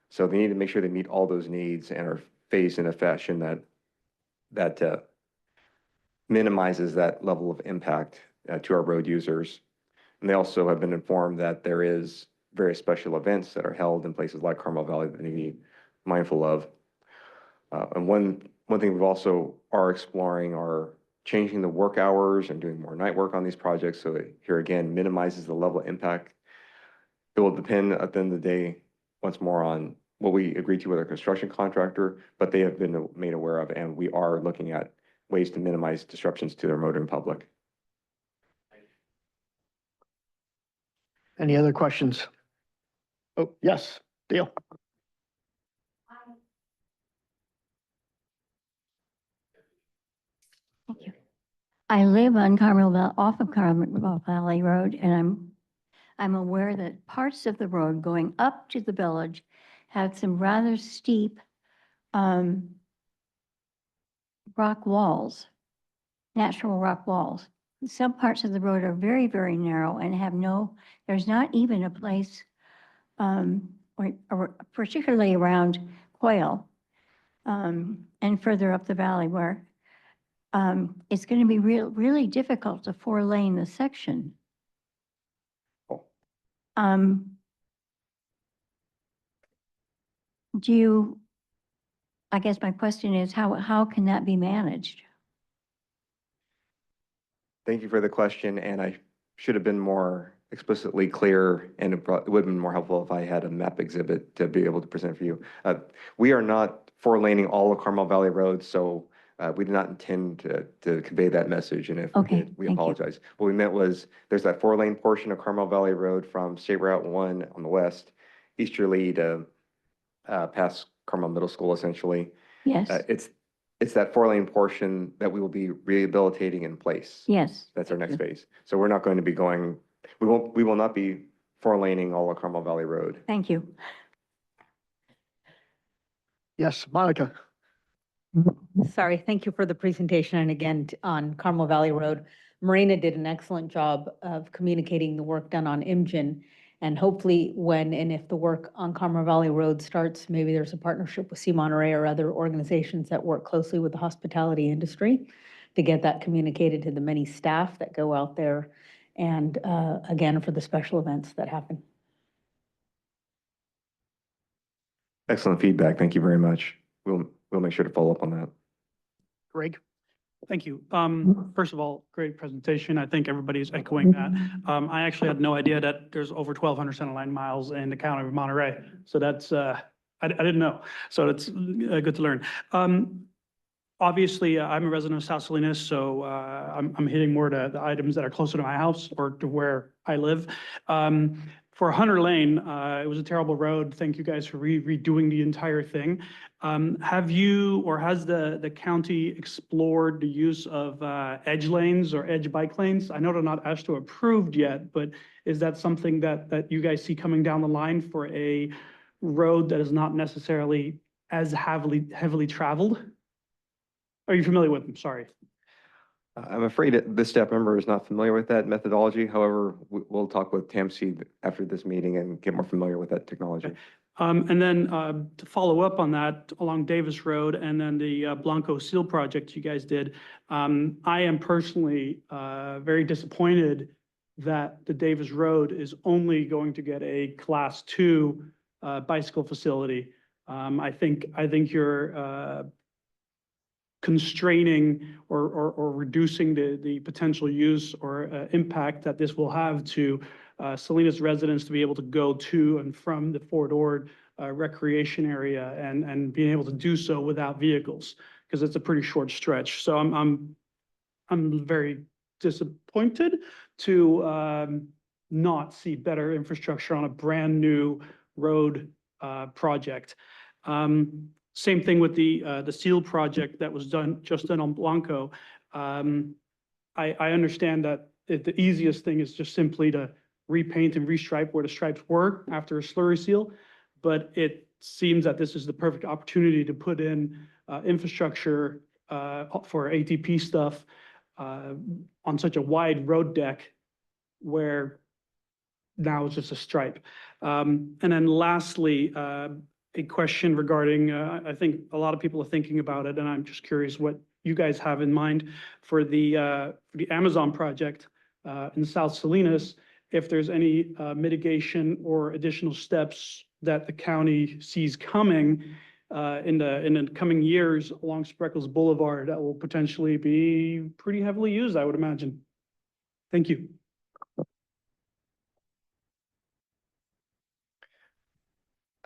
So they need to make sure they meet all those needs and are phased in a fashion that minimizes that level of impact to our road users. And they also have been informed that there is various special events that are held in places like Carmel Valley that they need to be mindful of. And one thing we've also are exploring are changing the work hours and doing more night work on these projects. So it, here again, minimizes the level of impact. It will depend at the end of the day, once more, on what we agree to with our construction contractor, but they have been made aware of, and we are looking at ways to minimize disruptions to their motoring public. Any other questions? Oh, yes, Dale. Thank you. I live on off of Carmel Valley Road, and I'm aware that parts of the road going up to the village have some rather steep rock walls, natural rock walls. Some parts of the road are very, very narrow and have there's not even a place, or particularly around Quail, and further up the valley where it's going to be really difficult to 4-lane the section. Oh. I guess my question is, how can that be managed? Thank you for the question, and I should have been more explicitly clear, and it would have been more helpful if I had a map exhibit to be able to present for you. We are not 4-laning all of Carmel Valley Road, so we did not intend to convey that message, and if we Okay, did, we thank you. apologize. What we meant was, there's that 4-lane portion of Carmel Valley Road from State Route 1 on the west, easterly to past Carmel Middle School, essentially. Yes, It's that 4-lane portion that we will be rehabilitating in place. yes. That's our thank next you. phase. So we're not going to be going, we will not be 4-laning all of Carmel Valley Road. Thank you. Yes, Monica. Sorry, thank you for the presentation. And again, on Carmel Valley Road, Marina did an excellent job of communicating the work done on IMGEN. And hopefully when and if the work on Carmel Valley Road starts, maybe there's a partnership with C. Monterey or other organizations that work closely with the hospitality industry to get that communicated to the many staff that go out there, and again, for the special events that happen. Excellent feedback. Thank you very much. We'll make sure to follow up on that. Greg. Thank you. First of all, great presentation. I think everybody's echoing that. I actually had no idea that there's over 1,200 centerline miles in the county of Monterey. So that's, I didn't know. So it's good to learn. Obviously, I'm a resident of South Salinas, so I'm hitting more to the items that are closer to my house or to where I live. For Hunter Lane, it was a terrible road. Thank you guys for redoing the entire thing. Have you, or has the county explored the use of edge lanes or edge bike lanes? I know they're not AASHTO approved yet, but is that something that you guys see coming down the line for a road that is not necessarily as heavily traveled? Are you familiar with them? Sorry. I'm afraid that this staff member is not familiar with that methodology. However, we'll talk with TAMC after this meeting and get more familiar with that technology. Okay. And then to follow up on that, along Davis Road and then the Blanco Seal project you guys did, I am personally very disappointed that the Davis Road is only going to get a Class 2 bicycle facility. I think you're constraining or reducing the potential use or impact that this will have to Salinas residents to be able to go to and from the Fort Ord recreation area and being able to do so without vehicles, because it's a pretty short stretch. So I'm very disappointed to not see better infrastructure on a brand new road project. Same thing with the seal project that was just done on Blanco. I understand that the easiest thing is just simply to repaint and restripe where the stripes were after a slurry seal, but it seems that this is the perfect opportunity to put in infrastructure for ATP stuff on such a wide road deck where now it's just a stripe. And then lastly, a question regarding, I think a lot of people are thinking about it, and I'm just curious what you guys have in mind for the Amazon project in South Salinas. if there's any mitigation or additional steps that the county sees coming in the coming years along Spreckles Boulevard that will potentially be pretty heavily used, I would imagine. Thank you.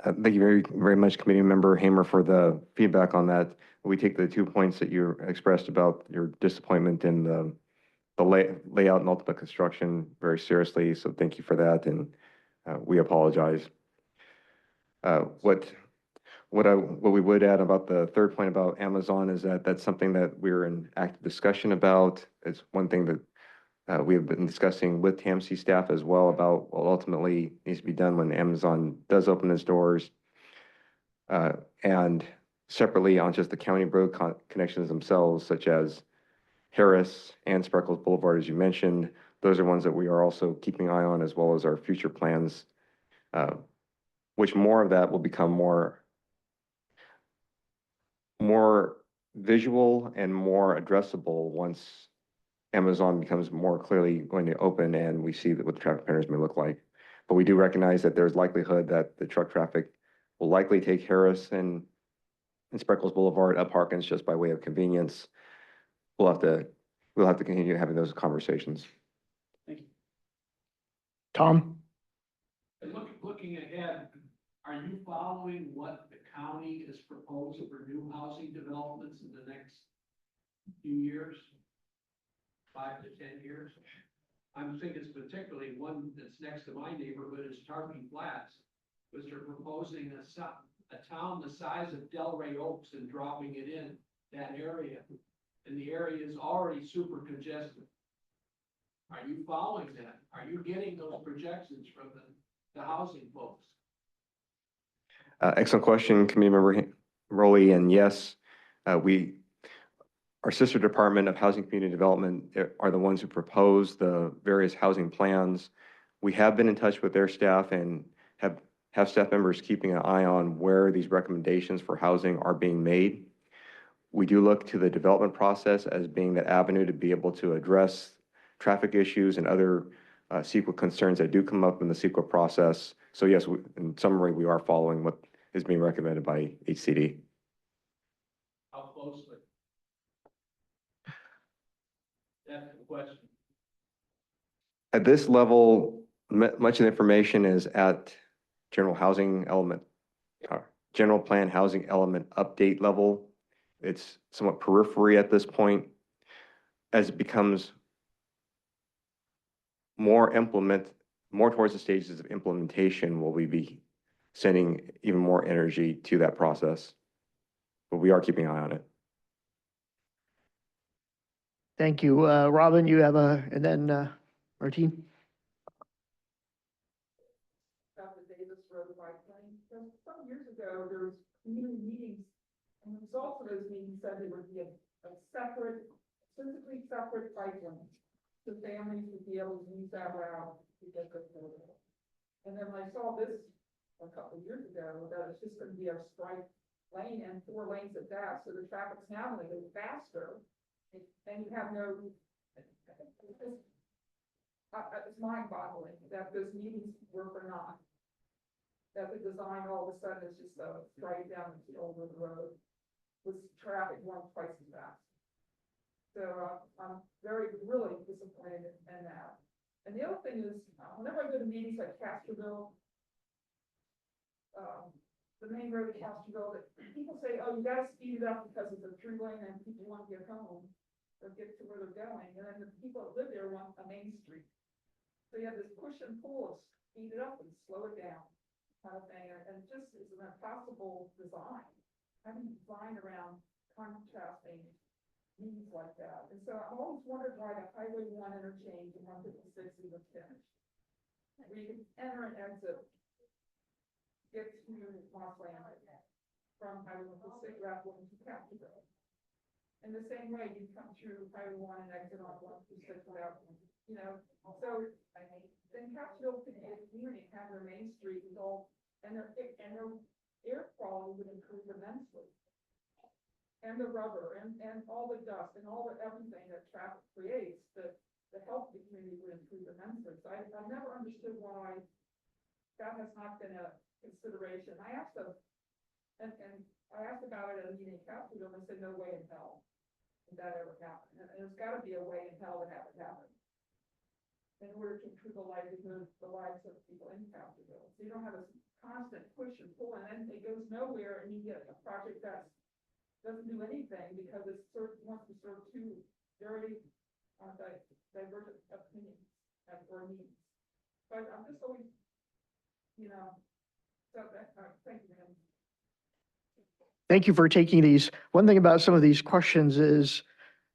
Thank you very much, Committee Member Hamer, for the feedback on that. We take the 2 points that you expressed about your disappointment in the layout and ultimate construction very seriously. So thank you for that, and we apologize. What we would add about the third point about Amazon is that that's something that we're in active discussion about. It's one thing that we have been discussing with TAMC staff as well about what ultimately needs to be done when Amazon does open its doors. And separately on just the county road connections themselves, such as Harris and Spreckles Boulevard, as you mentioned, those are ones that we are also keeping an eye on, as well as our future plans, which more of that will become more visual and more addressable once Amazon becomes more clearly going to open and we see what the traffic patterns may look like. But we do recognize that there's likelihood that the truck traffic will likely take Harris and Spreckles Boulevard up Harkins just by way of convenience. We'll have to continue having those conversations. Thank you. Tom? Looking ahead, are you following what the county is proposing for new housing developments in the next few years? 5 to 10 years? I'm thinking particularly one that's next to my neighborhood is Tarpon Flats, which they're proposing a town the size of Delray Oaks and dropping it in that area. And the area is already super congested. Are you following that? Are you getting those projections from the housing folks? Excellent question, Committee Member Rowley, and yes, our sister Department of Housing Community Development are the ones who propose the various housing plans. We have been in touch with their staff and have staff members keeping an eye on where these recommendations for housing are being made. We do look to the development process as being that avenue to be able to address traffic issues and other CEQA concerns that do come up in the CEQA process. So yes, in summary, we are following what is being recommended by HCD. How closely? That's the question. At this level, much of the information is at general plan housing element update level. It's somewhat periphery at this point. As it becomes more towards the stages of implementation, will we be sending even more energy to that process? But we are keeping an eye on it. Thank you. Robin, you have and then Martine. About the Davis Road bike lane. So some years ago, there was community meetings, and the results of those meetings said there would be a separate, physically separate bike lane. So families would be able to use that route to get good photos. And then I saw this a couple of years ago, that it's just going to be a striped lane and 4 lanes at that, so the traffic's now going to go faster. And you have no, it's mind-boggling that those meetings work or not. That the design all of a sudden is just right down the middle of the road with traffic going twice as fast. So I'm really disappointed in that. And the other thing is, whenever I go to meetings like Castroville, the main road to Castroville, that people say, oh, you gotta speed it up because it's a 3 lane and people want to get home or get to where they're going. And then the people that live there want a main street. So you have this push and pull of speed it up and slow it down kind of thing. And it just is an impossible design. Having designed around contrasting needs like that. And so I've always wondered why the Highway 1 interchange and 156 was finished. Where you can enter and exit, get to Mossland from Highway 156 rather than to Capitol. In the same way, you come through Highway 1 and exit on 156 without, so then Capitol could be a community, have their main street with all, and their air quality would improve immensely. And the rubber and all the dust and all the everything that traffic creates, that the health of the community would improve immensely. So I've never understood why that has not been a consideration. I asked them, and I asked about it at a meeting in Capitol, and they said, no way in hell would that ever happen. And there's gotta be a way in hell to have it happen in order to improve the lives of people in Capitol. So you don't have a constant push and pull, and then it goes nowhere, and you get a project that doesn't do anything because it wants to serve two very divergent opinions or needs. But I'm just always, so that, thank you, ma'am. Thank you for taking these. One thing about some of these questions is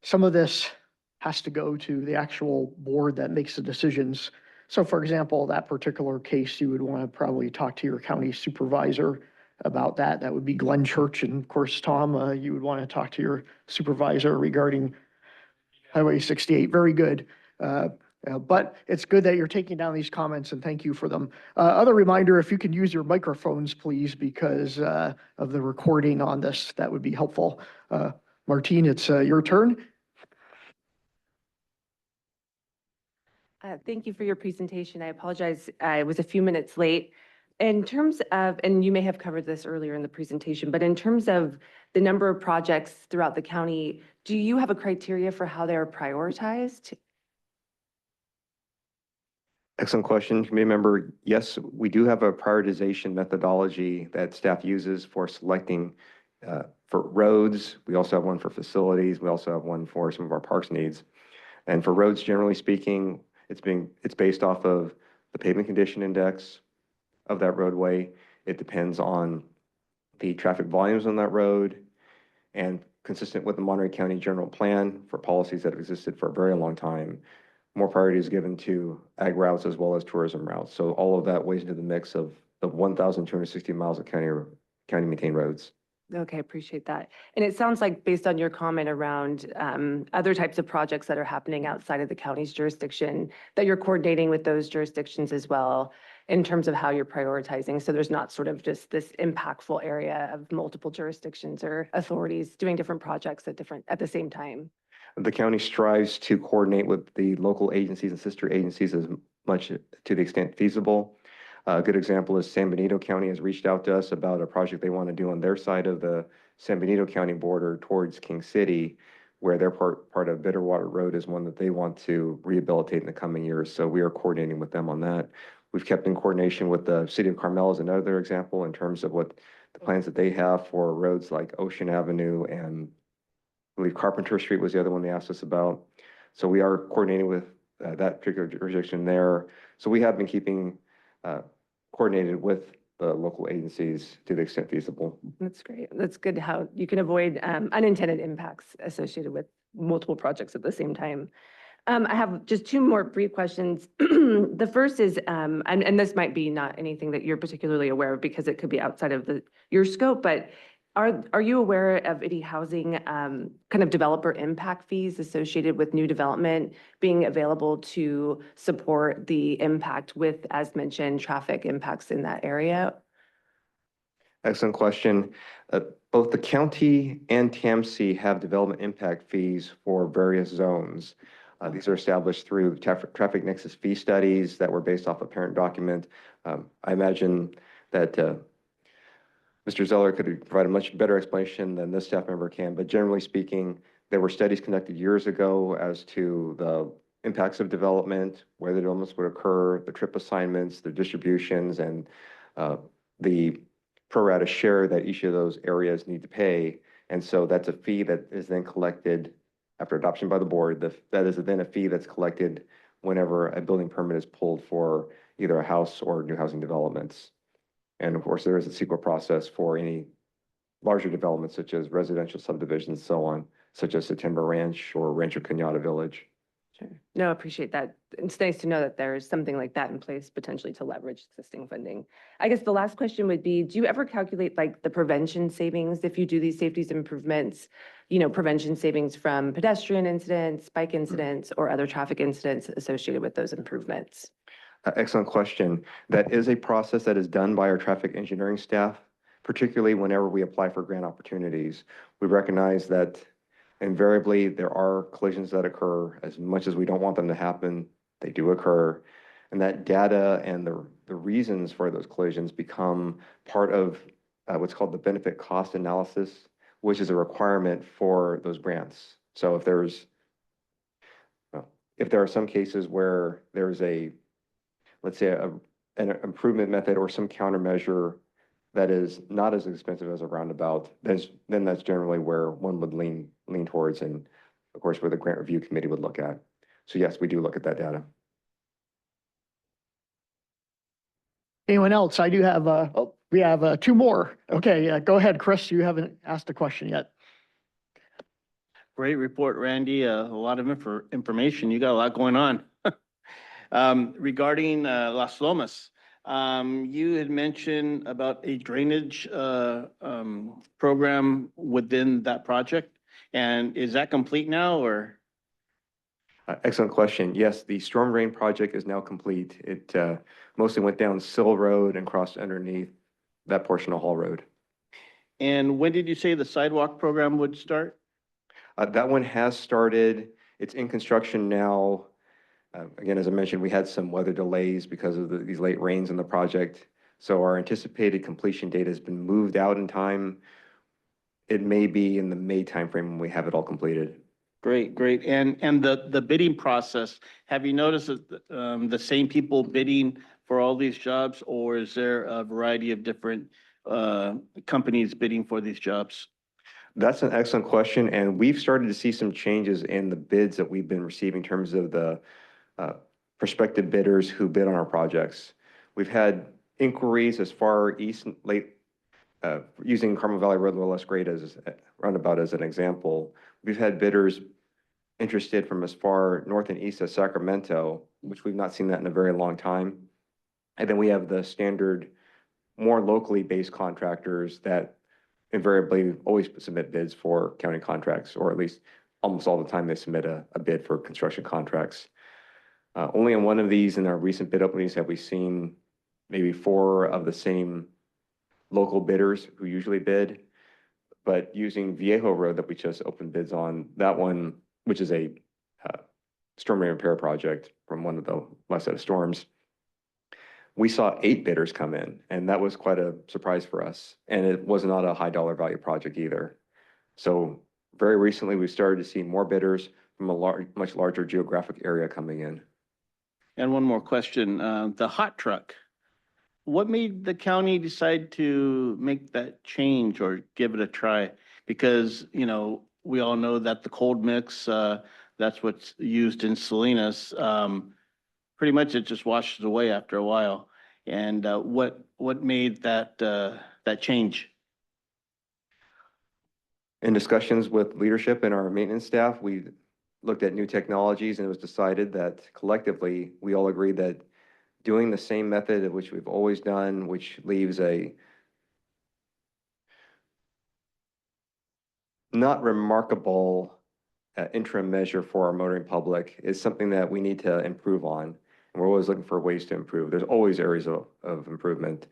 some of this has to go to the actual board that makes the decisions. So for example, that particular case, you would want to probably talk to your county supervisor about that. That would be Glenn Church. And of course, Tom, you would want to talk to your supervisor regarding Highway 68. Very good. But it's good that you're taking down these comments and thank you for them. Other reminder, if you can use your microphones, please, because of the recording on this, that would be helpful. Martine, it's your turn. Thank you for your presentation. I apologize, I was a few minutes late. In terms of, and you may have covered this earlier in the presentation, but in terms of the number of projects throughout the county, do you have a criteria for how they're prioritized? Excellent question, committee member. Yes, we do have a prioritization methodology that staff uses for selecting for roads. We also have one for facilities. We also have one for some of our parks needs. And for roads, generally speaking, it's based off of the pavement condition index of that roadway. It depends on the traffic volumes on that road, and consistent with the Monterey County General Plan for policies that have existed for a very long time, more priority is given to ag routes as well as tourism routes. So all of that weighs into the mix of the 1,260 miles of county maintained roads. Okay, appreciate that. And it sounds like based on your comment around other types of projects that are happening outside of the county's jurisdiction, that you're coordinating with those jurisdictions as well in terms of how you're prioritizing. So there's not sort of just this impactful area of multiple jurisdictions or authorities doing different projects at the same time. The county strives to coordinate with the local agencies and sister agencies as much to the extent feasible. A good example is San Benito County has reached out to us about a project they want to do on their side of the San Benito County border towards King City, where their part of Bitterwater Road is one that they want to rehabilitate in the coming years. So we are coordinating with them on that. We've kept in coordination with the city of Carmel as another example in terms of what the plans that they have for roads like Ocean Avenue, and I believe Carpenter Street was the other one they asked us about. So we are coordinating with that particular jurisdiction there. So we have been keeping coordinated with the local agencies to the extent feasible. That's great. That's good how you can avoid unintended impacts associated with multiple projects at the same time. I have just two more brief questions. The first is, and this might be not anything that you're particularly aware of because it could be outside of your scope, but are you aware of any housing kind of developer impact fees associated with new development being available to support the impact with, as mentioned, traffic impacts in that area? Excellent question. Both the county and TAMC have development impact fees for various zones. These are established through traffic nexus fee studies that were based off a parent document. I imagine that Mr. Zeller could provide a much better explanation than this staff member can, but generally speaking, there were studies conducted years ago as to the impacts of development, where the developments would occur, the trip assignments, the distributions, and the pro rata share that each of those areas need to pay. And so that's a fee that is then collected after adoption by the board. That is then a fee that's collected whenever a building permit is pulled for either a house or new housing developments. And of course, there is a CEQA process for any larger developments such as residential subdivisions, so on, such as September Ranch or Rancho Cañada Village. Sure. No, I appreciate that. It's nice to know that there's something like that in place potentially to leverage existing funding. I guess the last question would be, do you ever calculate like the prevention savings if you do these safety improvements, prevention savings from pedestrian incidents, bike incidents, or other traffic incidents associated with those improvements? Excellent question. That is a process that is done by our traffic engineering staff, particularly whenever we apply for grant opportunities. We recognize that Invariably, there are collisions that occur. As much as we don't want them to happen, they do occur. And that data and the reasons for those collisions become part of what's called the benefit cost analysis, which is a requirement for those grants. So if there are some cases where there's let's say an improvement method or some countermeasure that is not as expensive as a roundabout, then that's generally where one would lean towards, and of course, where the grant review committee would look at. So yes, we do look at that data. Anyone else? I do have, we have two more. Okay, go ahead, Chris. You haven't asked a question yet. Great report, Randy. A lot of information. You got a lot going on. Regarding Las Lomas, you had mentioned about a drainage program within that project. And is that complete now or? Excellent question. Yes, the storm drain project is now complete. It mostly went down Sill Road and crossed underneath that portion of Hall Road. And when did you say the sidewalk program would start? That one has started. It's in construction now. Again, as I mentioned, we had some weather delays because of these late rains in the project. So our anticipated completion date has been moved out in time. It may be in the May timeframe when we have it all completed. Great, great. And the bidding process, have you noticed that the same people bidding for all these jobs, or is there a variety of different companies bidding for these jobs? That's an excellent question, and we've started to see some changes in the bids that we've been receiving in terms of the prospective bidders who bid on our projects. We've had inquiries as far east, using Carmel Valley Road, the less great as roundabout as an example. We've had bidders interested from as far north and east as Sacramento, which we've not seen that in a very long time. And then we have the standard, more locally based contractors that invariably always submit bids for county contracts, or at least almost all the time they submit a bid for construction contracts. Only in one of these in our recent bid openings have we seen maybe 4 of the same local bidders who usually bid. But using Viejo Road that we just opened bids on, that one, which is a storm drain repair project from one of the last set of storms, we saw 8 bidders come in, and that was quite a surprise for us. And it was not a high dollar value project either. So very recently, we started to see more bidders from a much larger geographic area coming in. And one more question, the hot truck. What made the county decide to make that change or give it a try? Because, you know, we all know that the cold mix, that's what's used in Salinas. Pretty much it just washes away after a while. And what made that that change? In discussions with leadership and our maintenance staff, we looked at new technologies, and it was decided that collectively, we all agreed that doing the same method of which we've always done, which leaves a not remarkable interim measure for our motoring public, is something that we need to improve on. And we're always looking for ways to improve. There's always areas of improvement.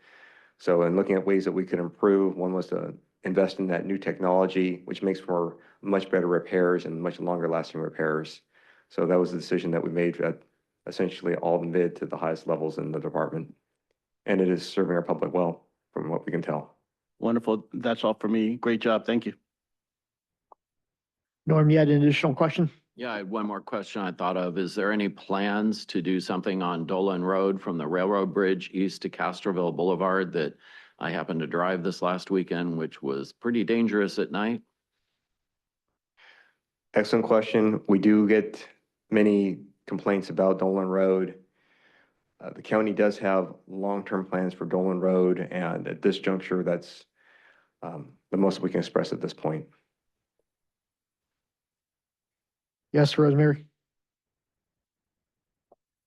So in looking at ways that we could improve, one was to invest in that new technology, which makes for much better repairs and much longer lasting repairs. So that was the decision that we made at essentially all the mid to the highest levels in the department. And it is serving our public well, from what we can tell. Wonderful. That's all for me. Great job. Thank you. Norm, you had an additional question? Yeah, I had one more question I thought of. Is there any plans to do something on Dolan Road from the railroad bridge east to Castroville Boulevard that I happened to drive this last weekend, which was pretty dangerous at night? Excellent question. We do get many complaints about Dolan Road. The county does have long-term plans for Dolan Road, and at this juncture, that's the most we can express at this point. Yes, Rosemary?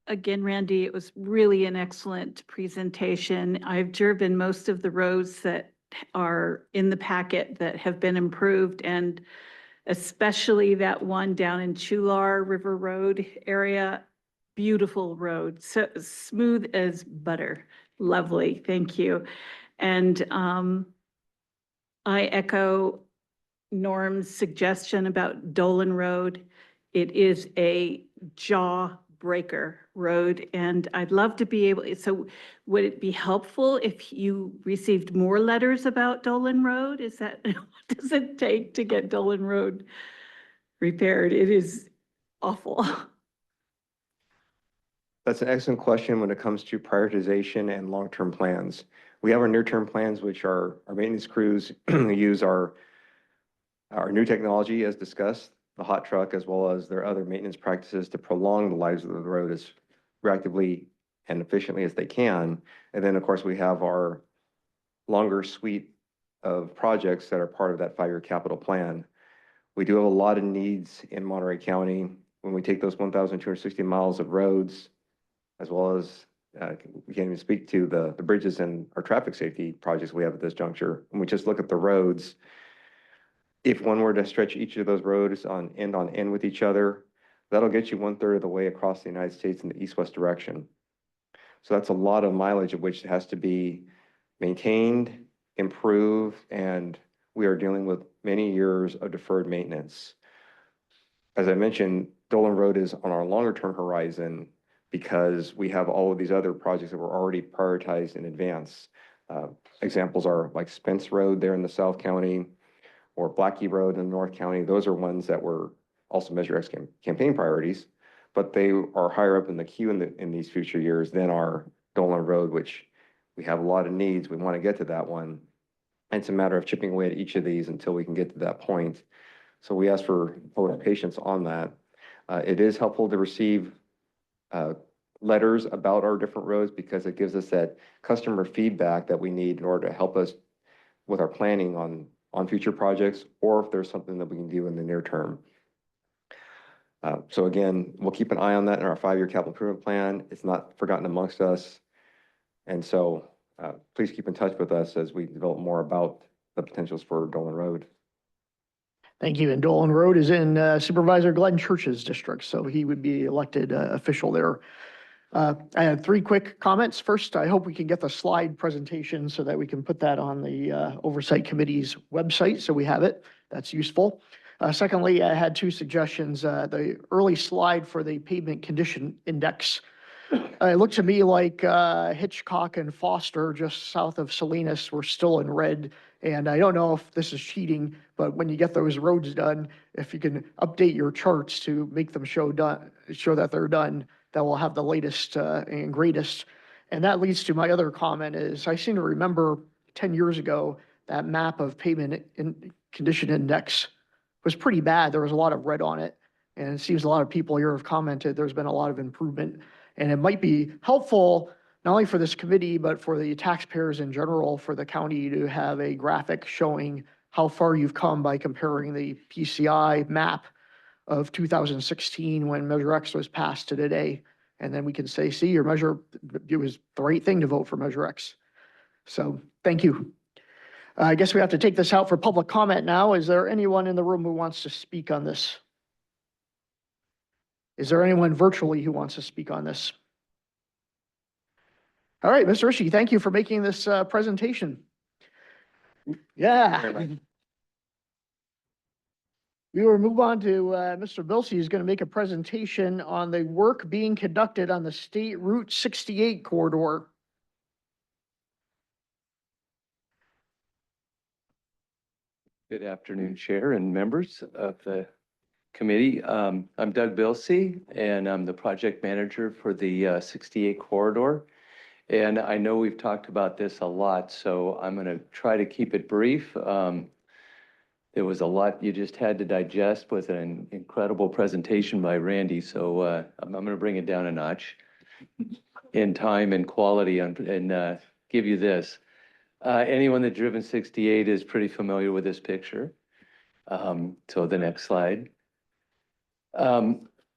Again, Randy, it was really an excellent presentation. I've driven most of the roads that are in the packet that have been improved, and especially that one down in Chular River Road area. Beautiful road, so smooth as butter. Lovely, thank you. And I echo Norm's suggestion about Dolan Road. It is a jawbreaker road, and I'd love to be able, so would it be helpful if you received more letters about Dolan Road? Is that, what does it take to get Dolan Road repaired? It is awful. That's an excellent question when it comes to prioritization and long-term plans. We have our near-term plans, which are our maintenance crews use our new technology as discussed, the hot truck, as well as their other maintenance practices to prolong the lives of the road as reactively and efficiently as they can. And then, of course, we have our longer suite of projects that are part of that 5-year capital plan. We do have a lot of needs in Monterey County. When we take those 1,260 miles of roads, as well as we can't even speak to the bridges and our traffic safety projects we have at this juncture. When we just look at the roads, if one were to stretch each of those roads on end with each other, that'll get you 1/3 of the way across the United States in the east-west direction. So that's a lot of mileage of which has to be maintained, improved, and we are dealing with many years of deferred maintenance. As I mentioned, Dolan Road is on our longer-term horizon because we have all of these other projects that were already prioritized in advance. Examples are like Spence Road there in the South County or Blackie Road in the North County. Those are ones that were also Measure X campaign priorities, but they are higher up in the queue in these future years than our Dolan Road, which we have a lot of needs. We want to get to that one. And it's a matter of chipping away at each of these until we can get to that point. So we ask for patience on that. It is helpful to receive letters about our different roads because it gives us that customer feedback that we need in order to help us with our planning on future projects, or if there's something that we can do in the near term. So again, we'll keep an eye on that in our 5-year capital improvement plan. It's not forgotten amongst us. And so please keep in touch with us as we develop more about the potentials for Dolan Road. Thank you. And Dolan Road is in Supervisor Glenn Church's district, so he would be elected official there. I had 3 quick comments. First, I hope we can get the slide presentation so that we can put that on the Oversight Committee's website, so we have it. That's useful. Secondly, I had 2 suggestions. The early slide for the pavement condition index. It looked to me like Hitchcock and Foster, just south of Salinas, were still in red. And I don't know if this is cheating, but when you get those roads done, if you can update your charts to make them show that they're done, that will have the latest and greatest. And that leads to my other comment is I seem to remember 10 years ago, that map of pavement condition index was pretty bad. There was a lot of red on it. And it seems a lot of people here have commented there's been a lot of improvement. And it might be helpful, not only for this committee, but for the taxpayers in general, for the county to have a graphic showing how far you've come by comparing the PCI map of 2016 when Measure X was passed to today. And then we can say, see, your measure, it was the right thing to vote for Measure X. So thank you. I guess we have to take this out for public comment now. Is there anyone in the room who wants to speak on this? Is there anyone virtually who wants to speak on this? All right, Mr. Rishi, thank you for making this presentation. Yeah. We will move on to Mr. Bilsey, who's going to make a presentation on the work being conducted on the State Route 68 corridor. Good afternoon, Chair and members of the committee. I'm Doug Bilsey, and I'm the project manager for the 68 corridor. And I know we've talked about this a lot, so I'm going to try to keep it brief. There was a lot you just had to digest with an incredible presentation by Randy, so I'm going to bring it down a notch in time and quality and give you this. Anyone that's driven 68 is pretty familiar with this picture. So the next slide.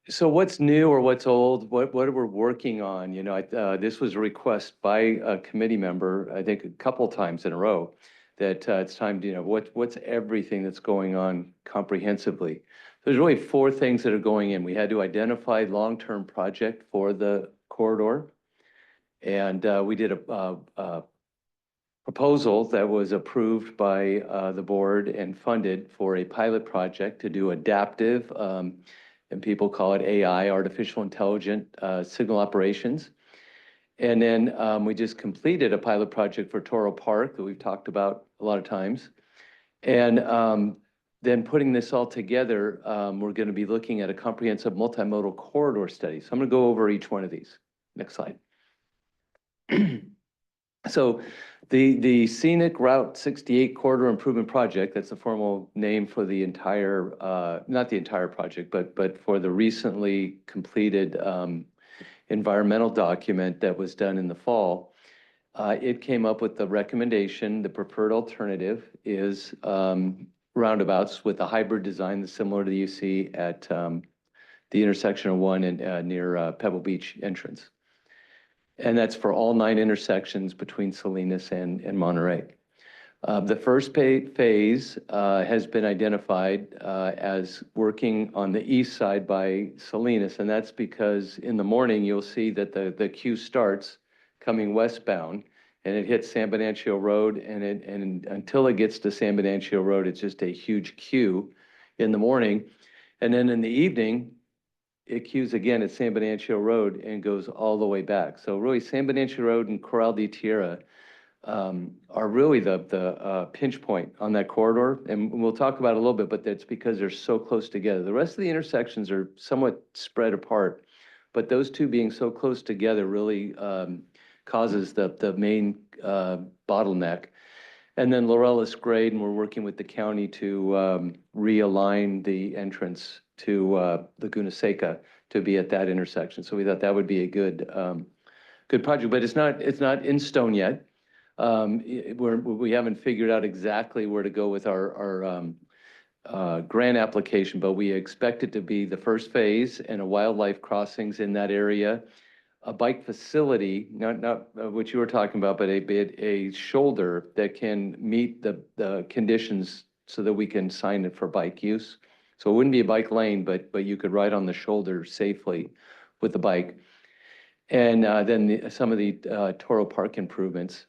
So what's new or what's old? What are we working on? You know, this was a request by a committee member, I think a couple times in a row, that it's time to, you know, what's everything that's going on comprehensively. There's really 4 things that are going in. We had to identify long-term project for the corridor. And we did a proposal that was approved by the board and funded for a pilot project to do adaptive, and people call it AI, artificial intelligent signal operations. And then we just completed a pilot project for Toro Park that we've talked about a lot of times. And then putting this all together, we're going to be looking at a comprehensive multimodal corridor study. So I'm going to go over each one of these. Next slide. So the Scenic Route 68 Corridor Improvement Project, that's the formal name for the entire, not the entire project, but for the recently completed environmental document that was done in the fall. It came up with the recommendation, the preferred alternative is roundabouts with a hybrid design that's similar to you see at the intersection of 1 and near Pebble Beach entrance. And that's for all 9 intersections between Salinas and Monterey. The first phase has been identified as working on the east side by Salinas, and that's because in the morning you'll see that the queue starts coming westbound, and it hits San Bernardino Road, and until it gets to San Bernardino Road, it's just a huge queue in the morning. And then in the evening, it queues again at San Bernardino Road and goes all the way back. So really, San Bernardino Road and Corral de Tierra are really the pinch point on that corridor. And we'll talk about it a little bit, but that's because they're so close together. The rest of the intersections are somewhat spread apart, but those two being so close together really causes the main bottleneck. And then Laurellis Grade, and we're working with the county to realign the entrance to Laguna Seca to be at that intersection. So we thought that would be a good project, but it's not in stone yet. We haven't figured out exactly where to go with our grant application, but we expect it to be the first phase and a wildlife crossings in that area, a bike facility, not what you were talking about, but a shoulder that can meet the conditions so that we can sign it for bike use. So it wouldn't be a bike lane, but you could ride on the shoulder safely with the bike. And then some of the Toro Park improvements.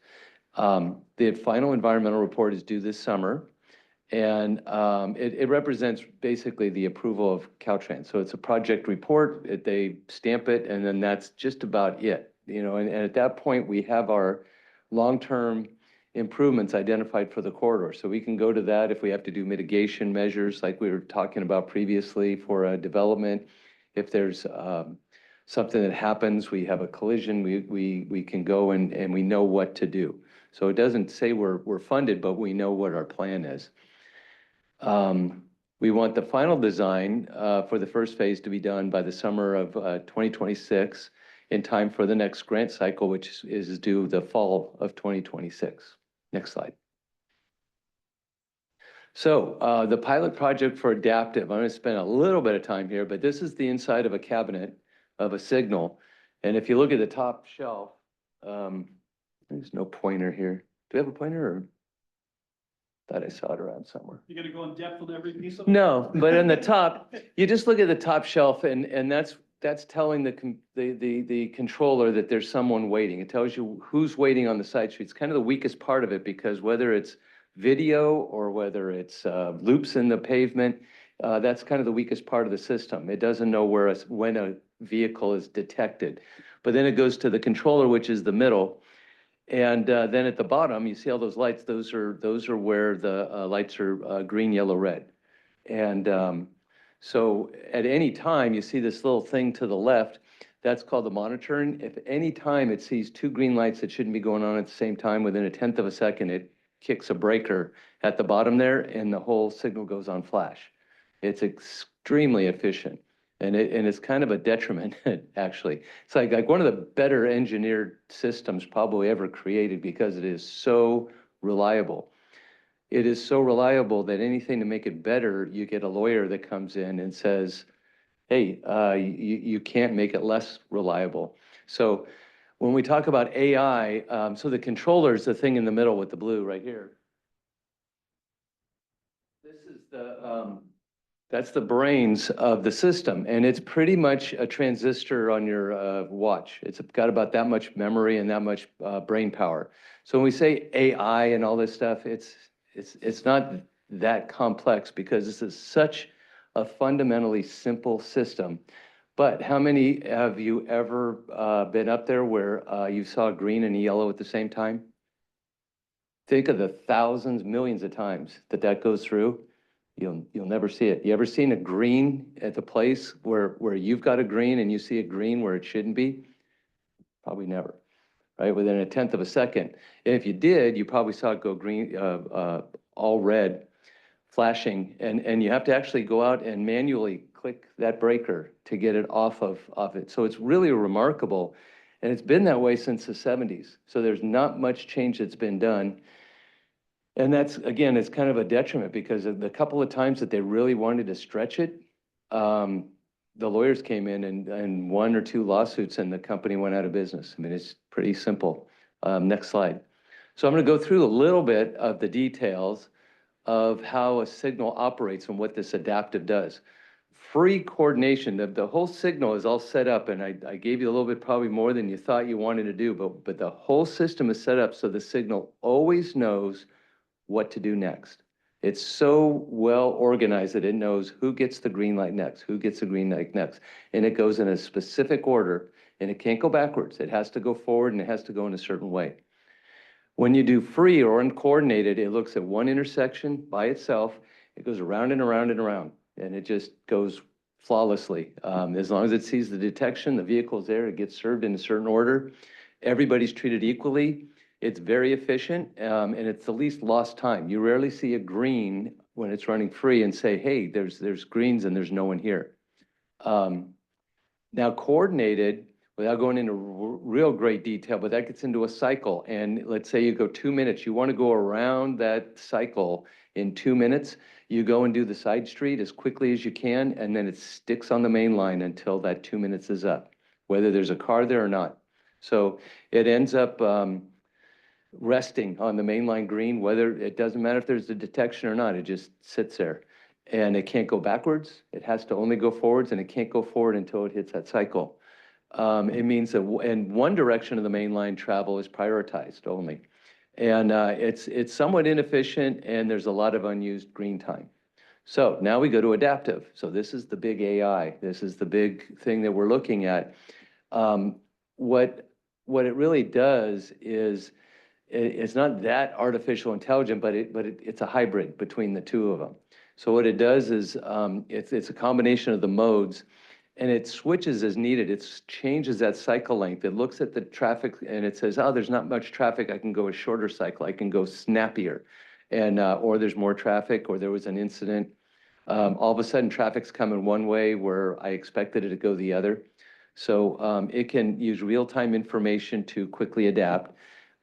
The final environmental report is due this summer, and it represents basically the approval of Caltrans. So it's a project report, they stamp it, and then that's just about it. And at that point, we have our long-term improvements identified for the corridor. So we can go to that if we have to do mitigation measures like we were talking about previously for development. If there's something that happens, we have a collision, we can go and we know what to do. So it doesn't say we're funded, but we know what our plan is. We want the final design for the first phase to be done by the summer of 2026 in time for the next grant cycle, which is due the fall of 2026. Next slide. So the pilot project for adaptive, I'm going to spend a little bit of time here, but this is the inside of a cabinet of a signal. And if you look at the top shelf, there's no pointer here. Do we have a pointer or? Thought I saw it around somewhere. You're gonna go in depth with every piece of it? No, but on the top, you just look at the top shelf and that's telling the controller that there's someone waiting. It tells you who's waiting on the side street. It's kind of the weakest part of it because whether it's video or whether it's loops in the pavement, that's kind of the weakest part of the system. It doesn't know when a vehicle is detected. But then it goes to the controller, which is the middle. And then at the bottom, you see all those lights. Those are where the lights are green, yellow, red. And so at any time, you see this little thing to the left. That's called the monitoring. If any time it sees 2 green lights that shouldn't be going on at the same time, within a 1/10 of a second, it kicks a breaker at the bottom there, and the whole signal goes on flash. It's extremely efficient. And it's kind of a detriment, actually. It's like one of the better engineered systems probably ever created because it is so reliable. It is so reliable that anything to make it better, you get a lawyer that comes in and says, hey, you can't make it less reliable. So when we talk about AI, so the controller is the thing in the middle with the blue right here. This is That's the brains of the system, and it's pretty much a transistor on your watch. It's got about that much memory and that much brain power. So when we say AI and all this stuff, it's not that complex because this is such a fundamentally simple system. But how many have you ever been up there where you saw green and yellow at the same time? Think of the thousands, millions of times that goes through. You'll never see it. You ever seen a green at the place where you've got a green and you see a green where it shouldn't be? Probably never, right? Within a tenth of a second. And if you did, you probably saw it go green, all red, flashing, and you have to actually go out and manually click that breaker to get it off of it. So it's really remarkable, and it's been that way since the 70s. So there's not much change that's been done. And that's, again, it's kind of a detriment because of the couple of times that they really wanted to stretch it, the lawyers came in and 1 or 2 lawsuits and the company went out of business. I mean, it's pretty simple. Next slide. So I'm going to go through a little bit of the details of how a signal operates and what this adaptive does. Free coordination, the whole signal is all set up, and I gave you a little bit probably more than you thought you wanted to do, but the whole system is set up so the signal always knows what to do next. It's so well organized that it knows who gets the green light next, who gets the green light next. And it goes in a specific order, and it can't go backwards. It has to go forward, and it has to go in a certain way. When you do free or uncoordinated, it looks at one intersection by itself. It goes around and around and around, and it just goes flawlessly. As long as it sees the detection, the vehicle's there, it gets served in a certain order. Everybody's treated equally. It's very efficient, and it's the least lost time. You rarely see a green when it's running free and say, hey, there's greens and there's no one here. Now coordinated, without going into real great detail, but that gets into a cycle. And let's say you go 2 minutes, you want to go around that cycle in 2 minutes. You go and do the side street as quickly as you can, and then it sticks on the main line until that 2 minutes is up, whether there's a car there or not. So it ends up resting on the mainline green, whether it doesn't matter if there's a detection or not, it just sits there. And it can't go backwards. It has to only go forwards, and it can't go forward until it hits that cycle. It means that in one direction of the mainline travel is prioritized only. And it's somewhat inefficient, and there's a lot of unused green time. So now we go to adaptive. So this is the big AI. This is the big thing that we're looking at. What it really does is it's not that artificial intelligence, but it's a hybrid between the two of them. So what it does is it's a combination of the modes, and it switches as needed. It changes that cycle length. It looks at the traffic and it says, oh, there's not much traffic. I can go a shorter cycle. I can go snappier, and or there's more traffic, or there was an incident. All of a sudden, traffic's coming one way where I expected it to go the other. So it can use real-time information to quickly adapt.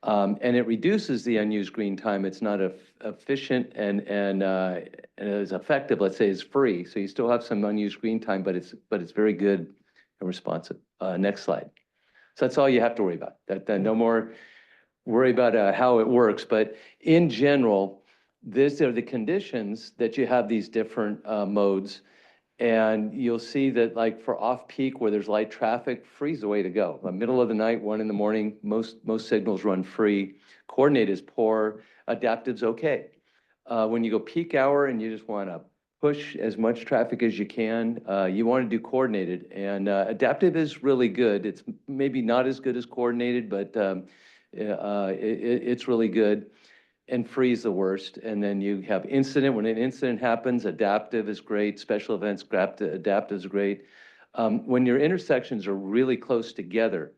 And it reduces the unused green time. It's not efficient and as effective, let's say, as free. So you still have some unused green time, but it's very good and responsive. Next slide. So that's all you have to worry about. No more worry about how it works. But in general, these are the conditions that you have these different modes. And you'll see that, like, for off-peak where there's light traffic, free's the way to go. Middle of the night, 1 in the morning, most signals run free. Coordinate is poor. Adaptive's okay. When you go peak hour and you just want to push as much traffic as you can, you want to do coordinated. And adaptive is really good. It's maybe not as good as coordinated, but it's really good. And free is the worst. And then you have incident. When an incident happens, adaptive is great. Special events, adaptive is great. When your intersections are really close together,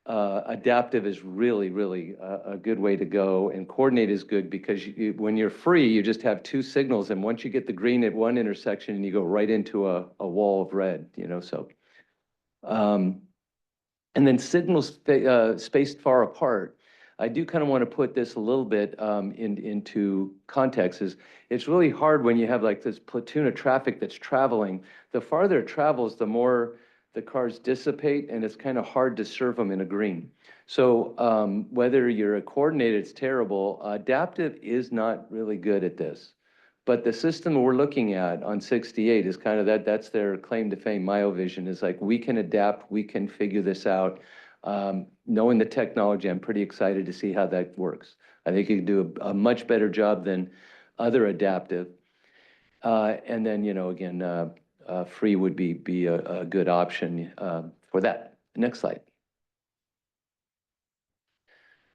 adaptive is really, really a good way to go. And coordinate is good because when you're free, you just have 2 signals. And once you get the green at one intersection, and you go right into a wall of red, so. And then signals spaced far apart. I do kind of want to put this a little bit into context. It's really hard when you have like this platoon of traffic that's traveling. The farther it travels, the more the cars dissipate, and it's kind of hard to serve them in a green. So whether you're coordinated, it's terrible. Adaptive is not really good at this. But the system we're looking at on 68 is kind of that's their claim to fame. MyoVision is like, we can adapt, we can figure this out. Knowing the technology, I'm pretty excited to see how that works. I think you can do a much better job than other adaptive. And then, again, free would be a good option for that. Next slide.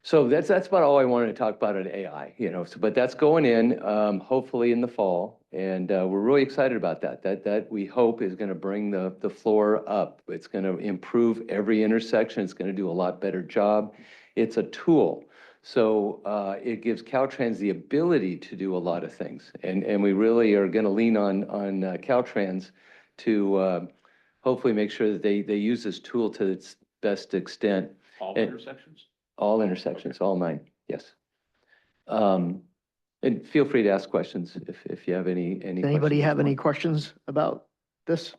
So that's about all I wanted to talk about on AI, but that's going in, hopefully in the fall. And we're really excited about that. That we hope is going to bring the floor up. It's going to improve every intersection. It's going to do a lot better job. It's a tool. So it gives Caltrans the ability to do a lot of things. And we really are going to lean on Caltrans to hopefully make sure that they use this tool to its best extent. All And- intersections? All intersections, all 9, yes. And feel free to ask questions if you have any Does anybody questions. have any questions about this?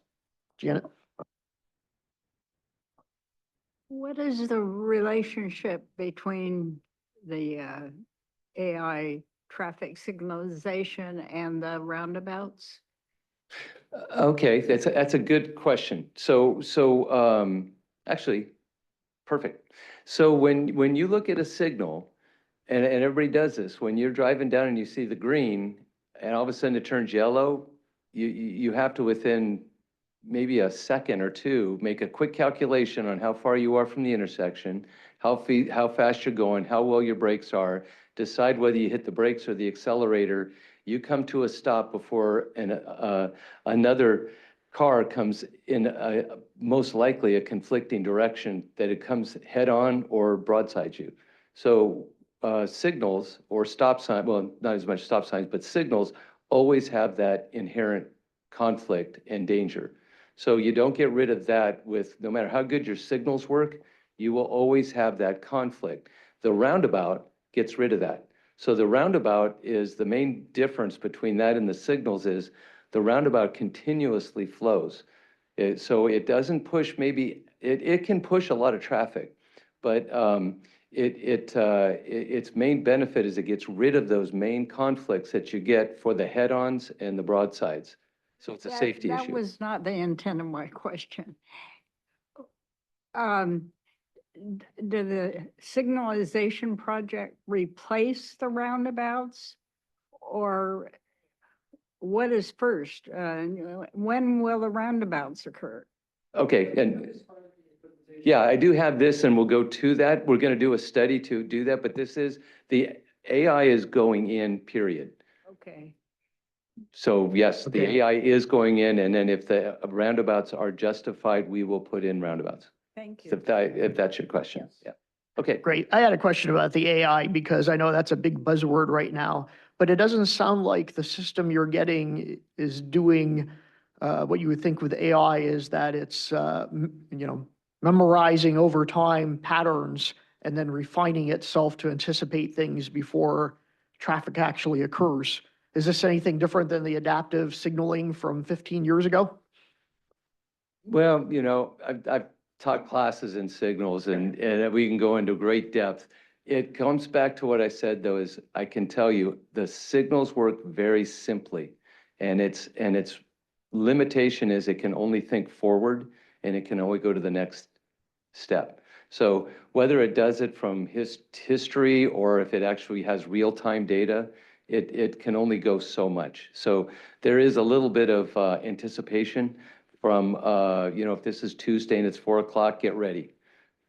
Janet? What is the relationship between the AI traffic signalization and the roundabouts? Okay, that's a good question. So actually, perfect. So when you look at a signal, and everybody does this, when you're driving down and you see the green, and all of a sudden it turns yellow, you have to, within maybe a second or two, make a quick calculation on how far you are from the intersection, how fast you're going, how well your brakes are, decide whether you hit the brakes or the accelerator. You come to a stop before another car comes in most likely a conflicting direction, that it comes head on or broadside you. So signals or stop sign, well, not as much stop signs, but signals always have that inherent conflict and danger. So you don't get rid of that with, no matter how good your signals work, you will always have that conflict. The roundabout gets rid of that. So the roundabout is the main difference between that and the signals is the roundabout continuously flows. So it doesn't push, maybe, it can push a lot of traffic, but its main benefit is it gets rid of those main conflicts that you get for the head-ons and the broadsides. So it's a safety issue. That was not the intent of my question. Do the signalization project replace the roundabouts? Or what is first? When will the roundabouts occur? Okay, and yeah, I do have this and we'll go to that. We're going to do a study to do that, but the AI is going in, period. Okay. So yes, the Okay. AI is going in, and then if the roundabouts are justified, we will put in roundabouts. Thank you. If that's your question, Yes. yeah. Okay, Great. I had a question about the AI because I know that's a big buzzword right now, but it doesn't sound like the system you're getting is doing what you would think with AI is that it's, memorizing over time patterns and then refining itself to anticipate things before traffic actually occurs. Is this anything different than the adaptive signaling from 15 years ago? well, I've taught classes in signals and we can go into great depth. It comes back to what I said, though, is I can tell you the signals work very simply, and its limitation is it can only think forward and it can only go to the next step. So whether it does it from history or if it actually has real-time data, it can only go so much. So there is a little bit of anticipation from, if this is Tuesday and it's 4 o'clock, get ready.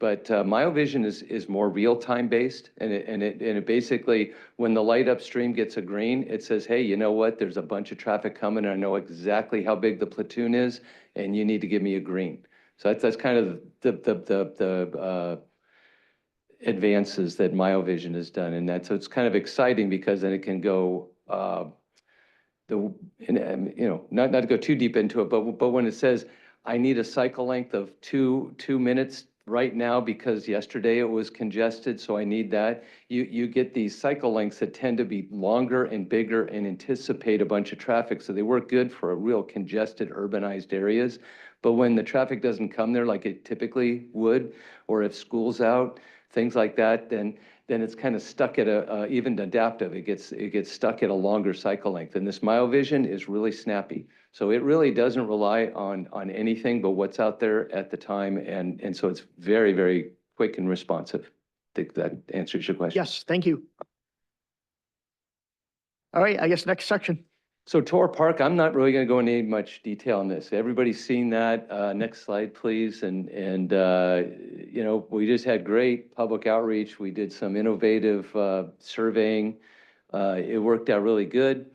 But MyoVision is more real-time based, and it basically, when the light upstream gets a green, it says, hey, you know what? There's a bunch of traffic coming, and I know exactly how big the platoon is, and you need to give me a green. So that's kind of the advances that MyoVision has done, and so it's kind of exciting because then it can go not to go too deep into it, but when it says I need a cycle length of two minutes right now because yesterday it was congested, so I need that. You get these cycle lengths that tend to be longer and bigger and anticipate a bunch of traffic, so they work good for a real congested urbanized areas. But when the traffic doesn't come there like it typically would, or if school's out, things like that, then it's kind of stuck at even adaptive. It gets stuck at a longer cycle length. And this MyoVision is really snappy. So it really doesn't rely on anything but what's out there at the time. And so it's very, very quick and responsive. I think that answers your question. Yes, thank you. All right, I guess next section. So Tor Park, I'm not really going to go into much detail on this. Everybody's seen that. Next slide, please. And you know, we just had great public outreach. We did some innovative surveying. It worked out really good.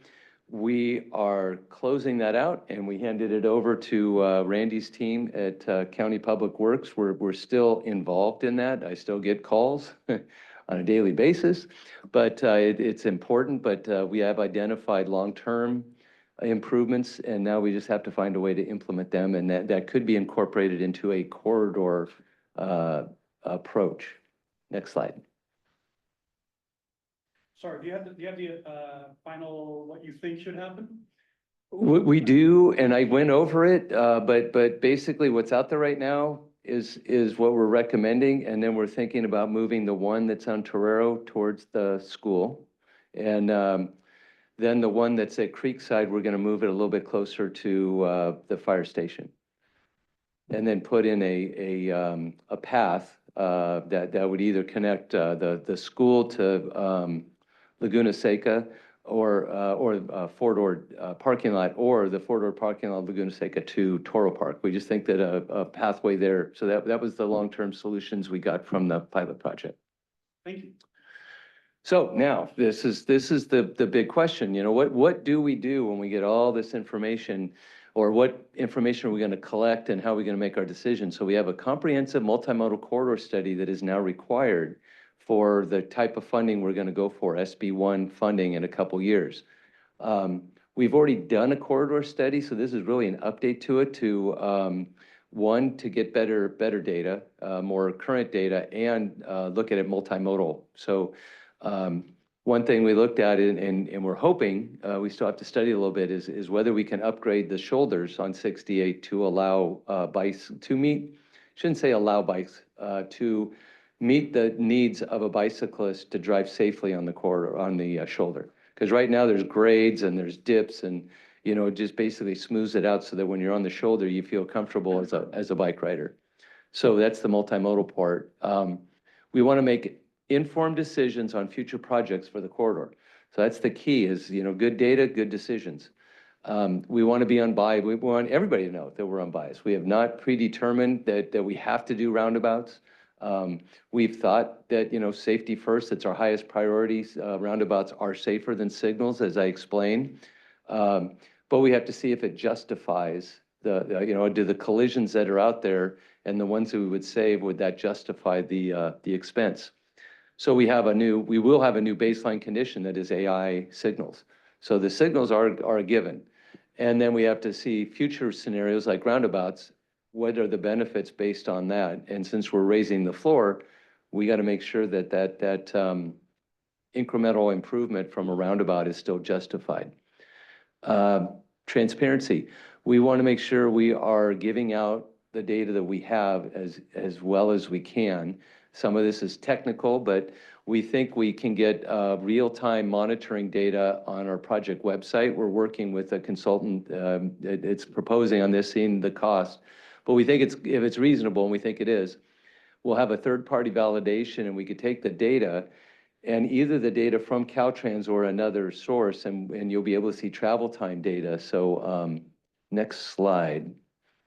We are closing that out, and we handed it over to Randy's team at County Public Works. We're still involved in that. I still get calls on a daily basis, but it's important. But we have identified long-term improvements, and now we just have to find a way to implement them, and that could be incorporated into a corridor approach. Next slide. Sorry, do you have the final, what you think should happen? We do, and I went over it, but basically what's out there right now is what we're recommending, and then we're thinking about moving the one that's on Torero towards the school. And then the one that's at Creekside, we're gonna move it a little bit closer to the fire station. And then put in a path that would either connect the school to Laguna Seca or Fort Ord parking lot, or the Fort Ord parking lot, Laguna Seca to Toro Park. We just think that a pathway there, so that was the long-term solutions we got from the pilot project. Thank you. So now, this is the big question, you know, what do we do when we get all this information, or what information are we gonna collect, and how are we gonna make our decisions? So we have a comprehensive multimodal corridor study that is now required for the type of funding we're gonna go for, SB1 funding in a couple years. We've already done a corridor study, so this is really an update to it to, one, to get better data, more current data, and look at it multimodal. So one thing we looked at, and we're hoping, we still have to study a little bit, is whether we can upgrade the shoulders on 68 to allow bikes to meet, shouldn't say allow bikes, to meet the needs of a bicyclist to drive safely on the corridor, on the shoulder. Because right now there's grades and there's dips, and you know, it just basically smooths it out so that when you're on the shoulder, you feel comfortable as a bike rider. So that's the multimodal part. We want to make informed decisions on future projects for the corridor. So that's the key, is, you know, good data, good decisions. We want to be unbiased. We want everybody to know that we're unbiased. We have not predetermined that we have to do roundabouts. We've thought that, you know, safety first, it's our highest priorities. Roundabouts are safer than signals, as I explained. But we have to see if it justifies you know, do the collisions that are out there and the ones that we would save, would that justify the expense? So we will have a new baseline condition that is AI signals. So the signals are a given. And then we have to see future scenarios like roundabouts. What are the benefits based on that? And since we're raising the floor, we got to make sure that incremental improvement from a roundabout is still justified. Transparency. We want to make sure we are giving out the data that we have as well as we can. Some of this is technical, but we think we can get real-time monitoring data on our project website. We're working with a consultant. It's proposing on this, seeing the cost. But we think if it's reasonable, and we think it is, we'll have a third-party validation, and we could take the data, and either the data from Caltrans or another source, and you'll be able to see travel time data. So next slide.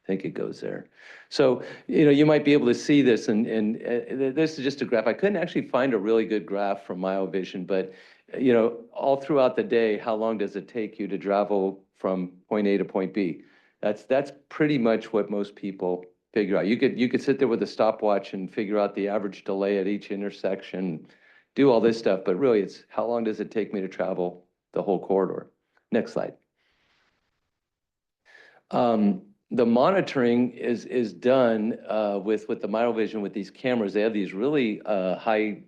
I think it goes there. So, you know, you might be able to see this, and this is just a graph. I couldn't actually find a really good graph from MyoVision, but, you know, all throughout the day, how long does it take you to travel from point A to point B? That's pretty much what most people figure out. You could sit there with a stopwatch and figure out the average delay at each intersection, do all this stuff, but really it's how long does it take me to travel the whole corridor? Next slide. The monitoring is done with the MyoVision with these cameras. They have these really high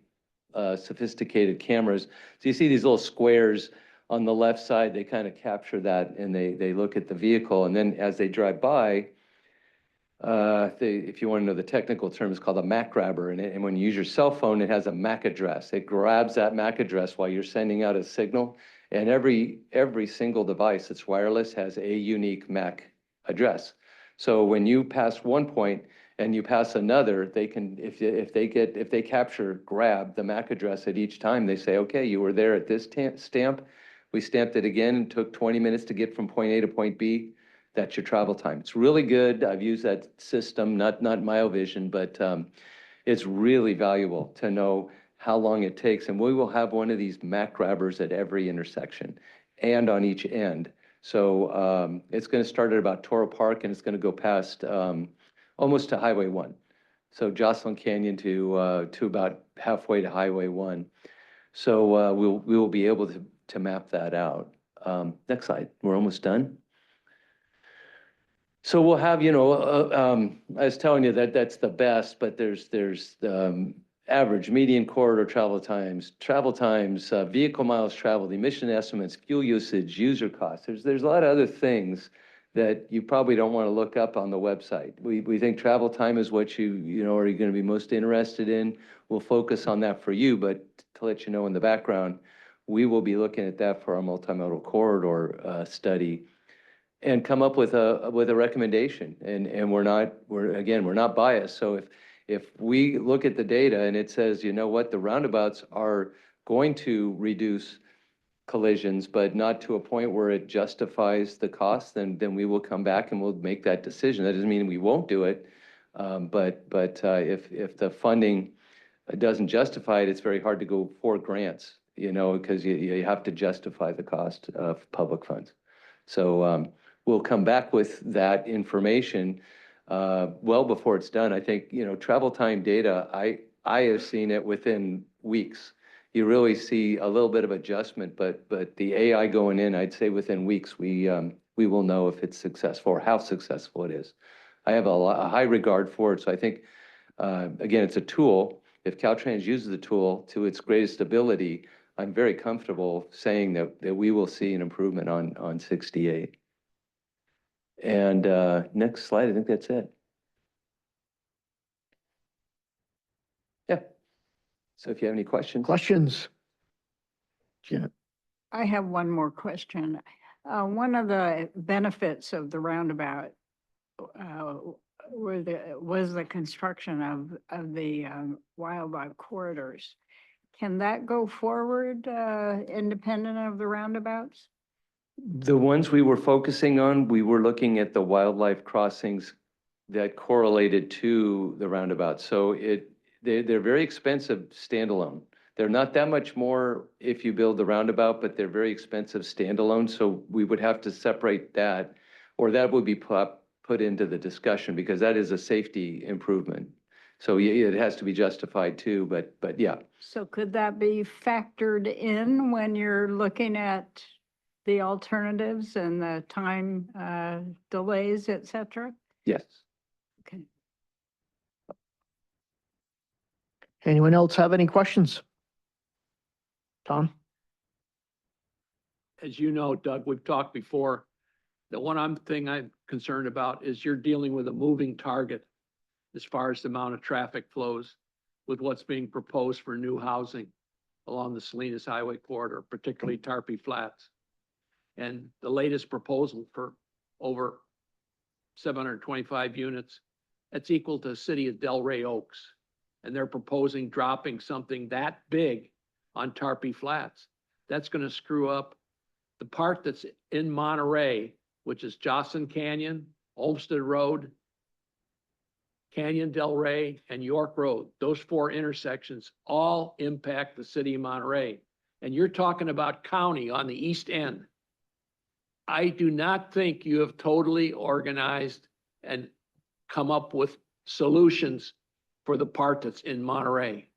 sophisticated cameras. So you see these little squares on the left side, they kind of capture that, and they look at the vehicle, and then as they drive by, if you want to know the technical term, it's called a MAC grabber. And when you use your cell phone, it has a MAC address. It grabs that MAC address while you're sending out a signal. And every single device that's wireless has a unique MAC address. So when you pass one point and you pass another, they can, if they grab the MAC address at each time, they say, okay, you were there at this stamp. We stamped it again and took 20 minutes to get from point A to point B. That's your travel time. It's really good. I've used that system, not MyoVision, but it's really valuable to know how long it takes. And we will have one of these MAC grabbers at every intersection and on each end. So it's going to start at about Toro Park and it's going to go past almost to Highway 1. So Jocelyn Canyon to about halfway to Highway 1. So we will be able to map that out. Next slide. We're almost done. So we'll have, I was telling you that's the best, but there's average median corridor travel times, vehicle miles traveled, emission estimates, fuel usage, user costs. There's a lot of other things that you probably don't want to look up on the website. We think travel time is what you are going to be most interested in. We'll focus on that for you, but to let you know in the background, we will be looking at that for our multimodal corridor study and come up with a recommendation. And we're not biased. So if we look at the data and it says, you know what, the roundabouts are going to reduce collisions, but not to a point where it justifies the cost, then we will come back and we'll make that decision. That doesn't mean we won't do it. But if the funding doesn't justify it, it's very hard to go for grants, because you have to justify the cost of public funds. So we'll come back with that information well before it's done. I think, travel time data, I have seen it within weeks. You really see a little bit of adjustment, but the AI going in, I'd say within weeks, we will know if it's successful or how successful it is. I have a high regard for it. So I think, again, it's a tool. If Caltrans uses the tool to its greatest ability, I'm very comfortable saying that we will see an improvement on 68. And next slide, I think that's it. Yeah. So if you have any questions. Questions? Janet? I have one more question. One of the benefits of the roundabout was the construction of the wildlife corridors. Can that go forward independent of the roundabouts? The ones we were focusing on, we were looking at the wildlife crossings that correlated to the roundabout. So they're very expensive standalone. They're not that much more if you build the roundabout, but they're very expensive standalone. So we would have to separate that, or that would be put into the discussion because that is a safety improvement. So it has to be justified too, but yeah. So could that be factored in when you're looking at the alternatives and the time delays, et cetera? Yes. Okay. Anyone else have any questions? Tom? As you know, Doug, we've talked before. The one thing I'm concerned about is you're dealing with a moving target as far as the amount of traffic flows with what's being proposed for new housing along the Salinas Highway corridor, particularly Tarpey Flats. And the latest proposal for over 725 units, that's equal to the city of Delray Oaks. And they're proposing dropping something that big on Tarpey Flats. That's going to screw up the part that's in Monterey, which is Jocelyn Canyon, Olmsted Road, Canyon Del Rey, and York Road. Those four intersections all impact the city of Monterey. And you're talking about county on the east end. I do not think you have totally organized and come up with solutions for the part that's in Monterey.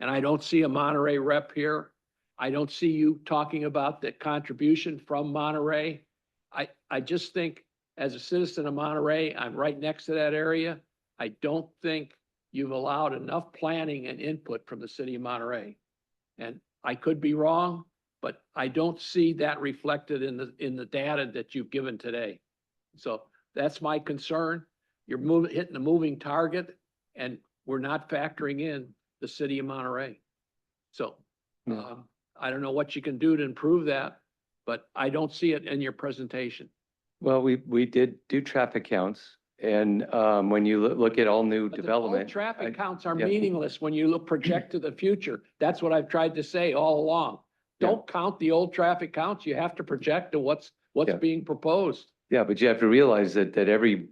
And I don't see a Monterey rep here. I don't see you talking about the contribution from Monterey. I just think as a citizen of Monterey, I'm right next to that area. I don't think you've allowed enough planning and input from the city of Monterey. And I could be wrong, but I don't see that reflected in the data that you've given today. So that's my concern. you're moving, hitting a moving target, and we're not factoring in the city of Monterey. So, I don't know what you can do to improve that, but I don't see it in your presentation. Well, we did do traffic counts, and when you look at all new But the old development. traffic counts are yeah. meaningless when you look project to the future. That's what I've tried to say all along. Yeah. Don't count the old traffic counts. You have to project to what's Yeah. being proposed. Yeah, but you have to realize that every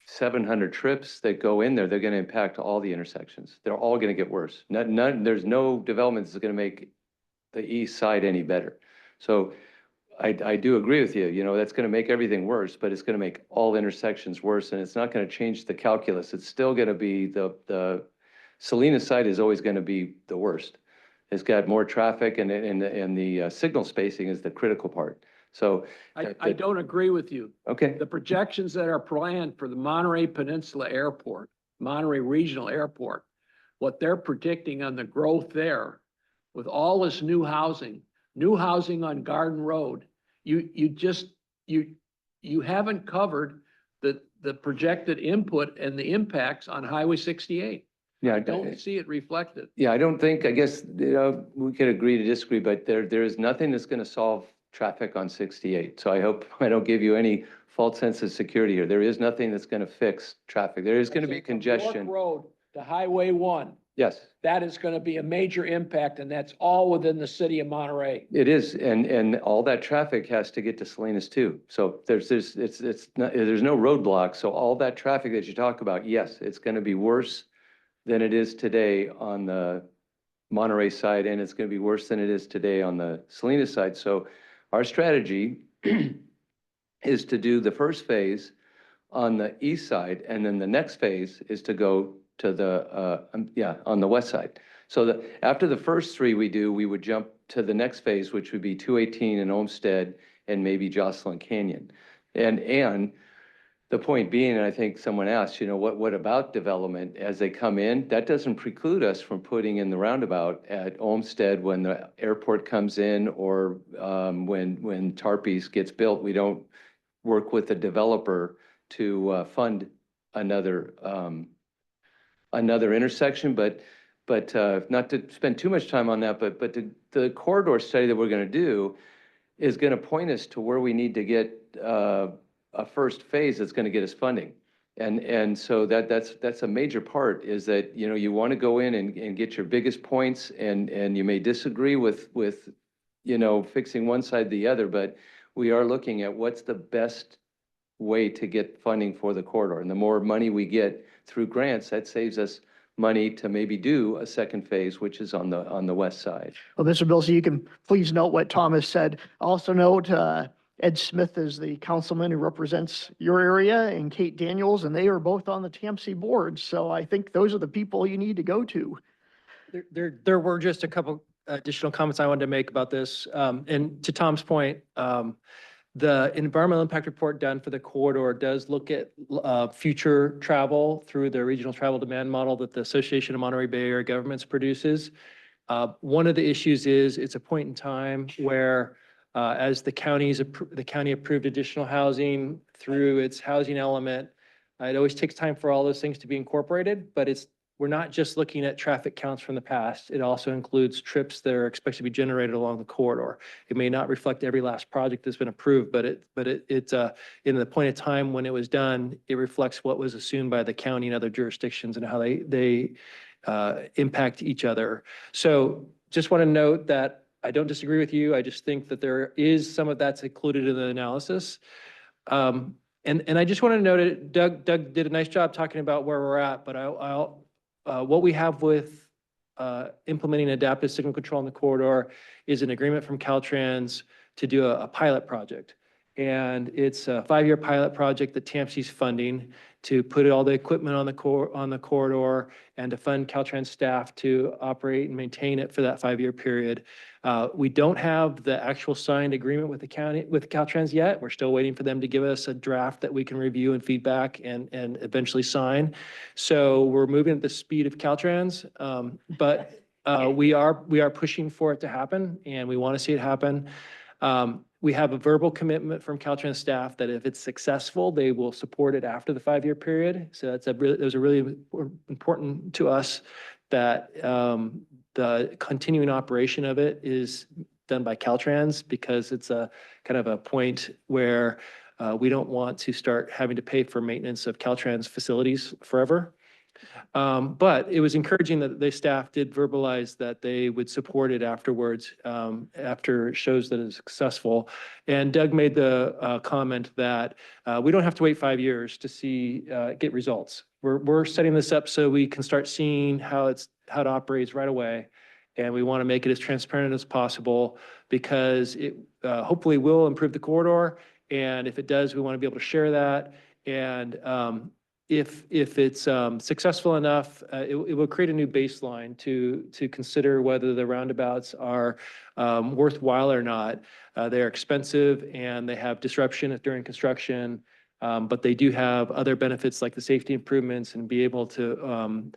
700 trips that go in there, they're gonna impact all the intersections. They're all gonna get worse. There's no development that's gonna make the east side any better. So I do agree with you, you know, that's gonna make everything worse, but it's gonna make all intersections worse, and it's not gonna change the calculus. It's still gonna be the Salinas side is always gonna be the worst. It's got more traffic, and the signal spacing is the critical part. So. I don't agree with you. Okay, The projections that are planned for the Monterey Peninsula Airport, Monterey Regional Airport, what they're predicting on the growth there with all this new housing on Garden Road, you haven't covered the projected input and the impacts on Highway 68. yeah. I don't see it reflected. Yeah, I don't think, I guess, you know, we could agree to disagree, but there is nothing that's gonna solve traffic on 68. So I hope I don't give you any false sense of security here. There is nothing that's gonna fix traffic. There is gonna be From York congestion. Road to Highway 1, Yes, that is going to be a major impact, and that's all within the city of Monterey. it is. And all that traffic has to get to Salinas too. So there's no roadblock. So all that traffic that you talk about, yes, it's gonna be worse than it is today on the Monterey side, and it's gonna be worse than it is today on the Salinas side. So our strategy is to do the first phase on the east side, and then the next phase is to go to on the west side. So after the first three we would jump to the next phase, which would be 218 and Olmsted and maybe Jocelyn Canyon. And the point being, and I think someone asked, you know, what about development as they come in? That doesn't preclude us from putting in the roundabout at Olmsted when the airport comes in, or when Tarpey's gets built. We don't work with the developer to fund another intersection, but not to spend too much time on that, but the corridor study that we're gonna do is gonna point us to where we need to get a first phase that's gonna get us funding. And so that's a major part, is that, you know, you wanna go in and get your biggest points, and you may disagree with, you know, fixing one side or the other, but we are looking at what's the best way to get funding for the corridor. And the more money we get through grants, that saves us money to maybe do a second phase, which is on the west side. Well, Mr. Bilsey, you can please note what Thomas said. Also note, Ed Smith is the councilman who represents your area, and Kate Daniels, and they are both on the TMC board. So I think those are the people you need to go to. There were just a couple additional comments I wanted to make about this. And to Tom's point, the environmental impact report done for the corridor does look at future travel through the regional travel demand model that the Association of Monterey Bay Area Governments produces. One of the issues is it's a point in time where as the county approved additional housing through its housing element, it always takes time for all those things to be incorporated, but we're not just looking at traffic counts from the past. It also includes trips that are expected to be generated along the corridor. It may not reflect every last project that's been approved, but it's in the point of time when it was done, it reflects what was assumed by the county and other jurisdictions and how they impact each other. So just want to note that I don't disagree with you. I just think that there is some of that's included in the analysis. And I just want to note it, Doug did a nice job talking about where we're at, but what we have with implementing adaptive signal control in the corridor is an agreement from Caltrans to do a pilot project. And it's a 5-year pilot project that TAMC's funding to put all the equipment on the corridor and to fund Caltrans staff to operate and maintain it for that 5-year period. We don't have the actual signed agreement with Caltrans yet. We're still waiting for them to give us a draft that we can review and feedback and eventually sign. So we're moving at the speed of Caltrans, but we are pushing for it to happen, and we want to see it happen. We have a verbal commitment from Caltrans staff that if it's successful, they will support it after the 5-year period. So that's those are really important to us that the continuing operation of it is done by Caltrans, because it's a kind of a point where we don't want to start having to pay for maintenance of Caltrans facilities forever. But it was encouraging that the staff did verbalize that they would support it afterwards, after it shows that it's successful. And Doug made the comment that we don't have to wait 5 years to see get results. We're setting this up so we can start seeing how it operates right away. And we want to make it as transparent as possible, because it hopefully will improve the corridor. And if it does, we want to be able to share that. And if it's successful enough, it will create a new baseline to consider whether the roundabouts are worthwhile or not. They're expensive and they have disruption during construction, but they do have other benefits like the safety improvements and be able to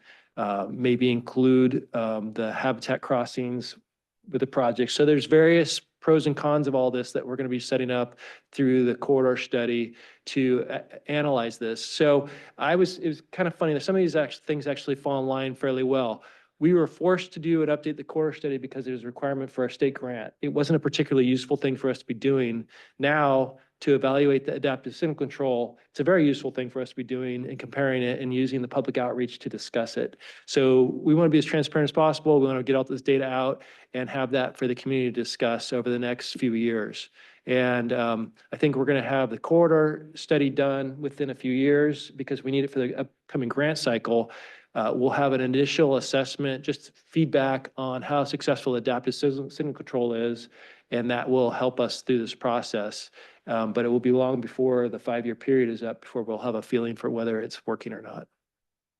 maybe include the habitat crossings with the project. So there's various pros and cons of all this that we're going to be setting up through the corridor study to analyze this. So it was kind of funny that some of these things actually fall in line fairly well. We were forced to do and update the corridor study because it was a requirement for our state grant. It wasn't a particularly useful thing for us to be doing. Now, to evaluate the adaptive signal control, it's a very useful thing for us to be doing and comparing it and using the public outreach to discuss it. So we want to be as transparent as possible. We want to get all this data out and have that for the community to discuss over the next few years. And I think we're going to have the corridor study done within a few years because we need it for the upcoming grant cycle. We'll have an initial assessment, just feedback on how successful adaptive signal control is, and that will help us through this process. But it will be long before the 5-year period is up before we'll have a feeling for whether it's working or not.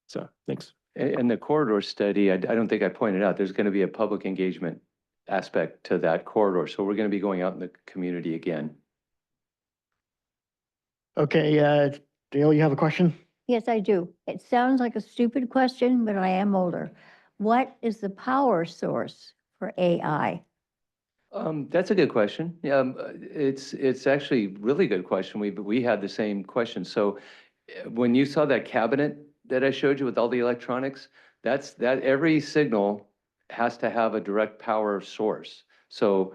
So, thanks. And the corridor study, I don't think I pointed out, there's going to be a public engagement aspect to that corridor. So we're going to be going out in the community again. Okay, Dale, you have a question? Yes, I do. It sounds like a stupid question, but I am older. What is the power source for AI? That's a good question. It's actually a really good question. We had the same question. So when you saw that cabinet that I showed you with all the electronics, that every signal has to have a direct power source. So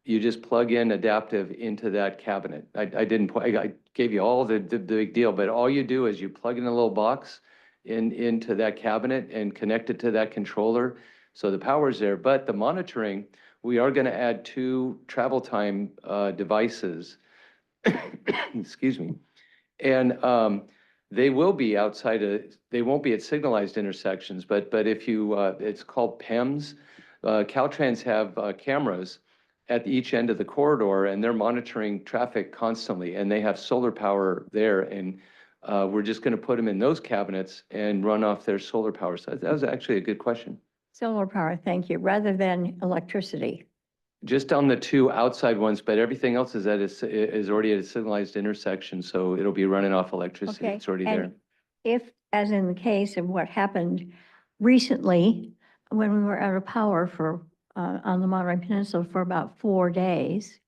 you just plug in adaptive into that cabinet. I gave you all the big deal, but all you do is you plug in a little box into that cabinet and connect it to that controller. So the power's there, but the monitoring, we are going to add 2 travel time devices, excuse me, and they will be they won't be at signalized intersections, but if you, it's called PEMS. Caltrans have cameras at each end of the corridor, and they're monitoring traffic constantly, and they have solar power there, and we're just going to put them in those cabinets and run off their solar power. So that was actually a good question. Solar power, thank you, rather than electricity. Just on the 2 outside ones, but everything else is already at a signalized intersection, so it'll be running off electricity. Okay, It's already and there. if, as in the case of what happened recently, when we were out of power for, on the Monterey Peninsula for about 4 days,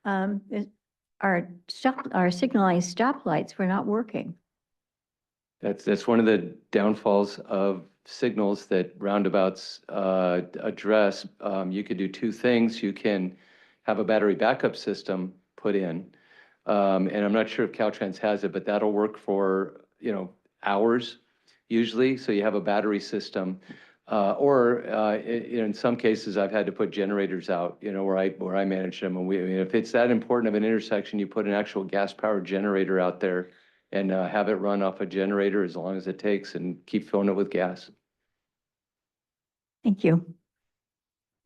our signalized stoplights were not working. That's one of the downfalls of signals that roundabouts address. You could do 2 things. You can have a battery backup system put in, and I'm not sure if Caltrans has it, but that'll work for hours usually. So you have a battery system, or in some cases I've had to put generators out, where I manage them. And if it's that important of an intersection, you put an actual gas-powered generator out there and have it run off a generator as long as it takes and keep filling it with gas. Thank you.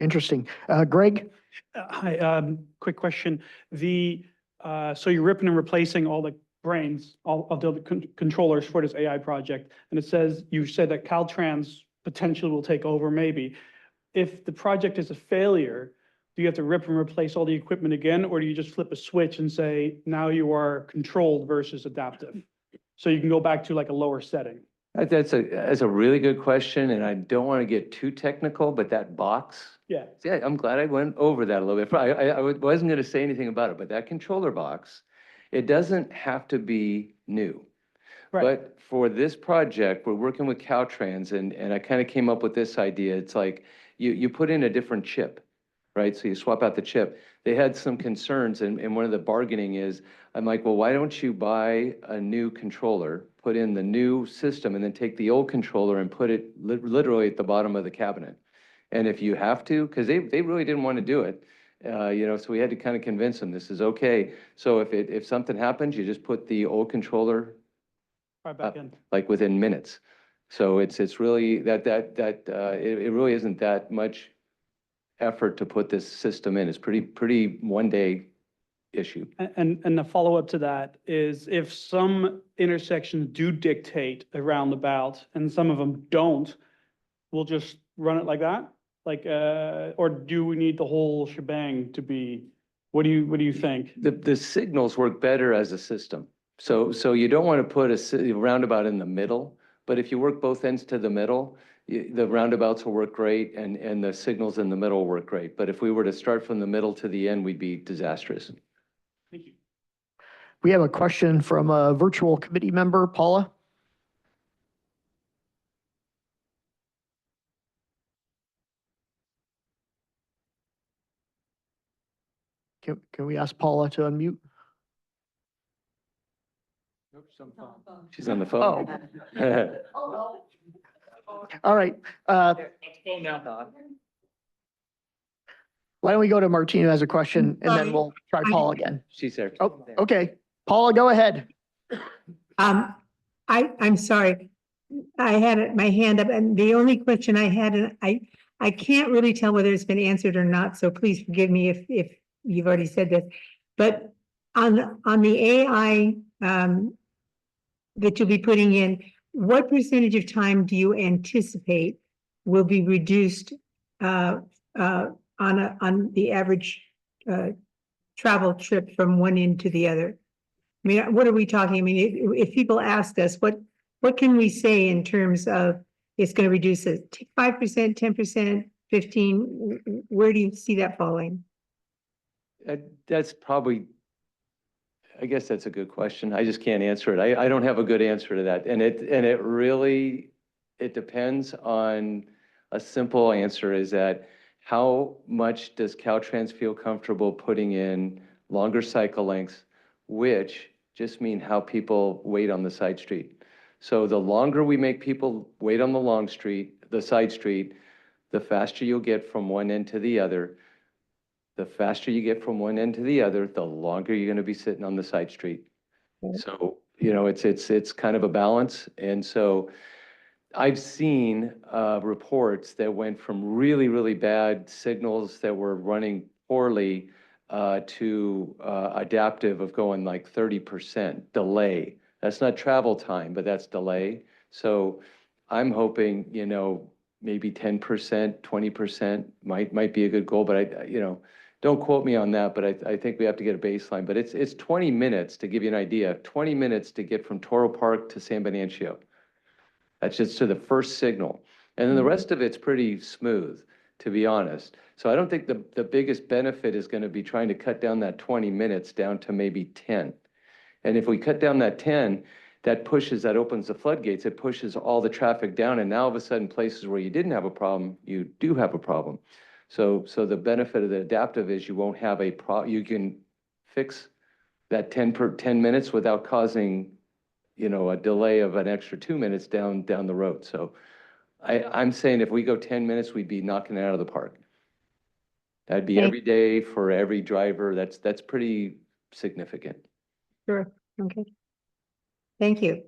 Interesting. Greg? Hi, quick question. So you're ripping and replacing all the brains, all of the controllers for this AI project. And you said that Caltrans potentially will take over maybe. If the project is a failure, do you have to rip and replace all the equipment again, or do you just flip a switch and say, now you are controlled versus adaptive? So you can go back to like a lower setting. That's a really good question, and I don't want to get too technical, but that box, Yeah. yeah, I'm glad I went over that a little bit. I wasn't going to say anything about it, but that controller box, it doesn't have to be new. Right. But for this project, we're working with Caltrans, and I kind of came up with this idea. It's like you put in a different chip, right? So you swap out the chip. They had some concerns, and one of the bargaining is, I'm like, well, why don't you buy a new controller, put in the new system, and then take the old controller and put it literally at the bottom of the cabinet? And if you have to, because they really didn't want to do it, so we had to kind of convince them this is okay. So if something happens, you just put the old controller Right back in. like within minutes. So it's really it really isn't that much effort to put this system in. It's pretty one day issue. And the follow-up to that is if some intersections do dictate a roundabout and some of them don't, we'll just run it like that? Like, or do we need the whole shebang to be, what do you think? The signals work better as a system. So you don't want to put a roundabout in the middle, but if you work both ends to the middle, the roundabouts will work great and the signals in the middle will work great. But if we were to start from the middle to the end, we'd be disastrous. Thank you. We have a question from a virtual committee member, Paula. Can we ask Paula to unmute? She's on the phone. All right. Why don't we go to Martina who has a question and then we'll try Paula again. She's there. Oh, okay. Paula, go ahead. I'm sorry. I had my hand up and the only question I had, and I can't really tell whether it's been answered or not, so please forgive me if you've already said this. But on the AI, that you'll be putting in, what percentage of time do you anticipate will be reduced, on the average, travel trip from one end to the other? I mean, what are we talking? I mean, if people asked us, what can we say in terms of it's going to reduce it 5%, 10%, 15? Where do you see that falling? That's probably, I guess that's a good question. I just can't answer it. I don't have a good answer to that. And it really, it depends on, a simple answer is that how much does Caltrans feel comfortable putting in longer cycle lengths, which just mean how people wait on the side street. So the longer we make people wait on the side street, the faster you'll get from one end to the other. The faster you get from one end to the other, the longer you're going to be sitting on the side street. So, it's kind of a balance. And so I've seen reports that went from really, really bad signals that were running poorly to adaptive of going like 30% delay. That's not travel time, but that's delay. So I'm hoping, maybe 10%, 20% might be a good goal, but don't quote me on that, but I think we have to get a baseline. But it's 20 minutes, to give you an idea, 20 minutes to get from Toro Park to San Benicio. That's just to the first signal. And then the rest of it's pretty smooth, to be honest. So I don't think the biggest benefit is going to be trying to cut down that 20 minutes down to maybe 10. And if we cut down that 10, that opens the floodgates. It pushes all the traffic down. And now all of a sudden, places where you didn't have a problem, you do have a problem. So the benefit of the adaptive is you won't have you can fix that 10 minutes without causing, a delay of an extra 2 minutes down the road. So I'm saying if we go 10 minutes, we'd be knocking it out of the park. That'd be every day for every driver. That's pretty significant. Sure. Okay. Thank you.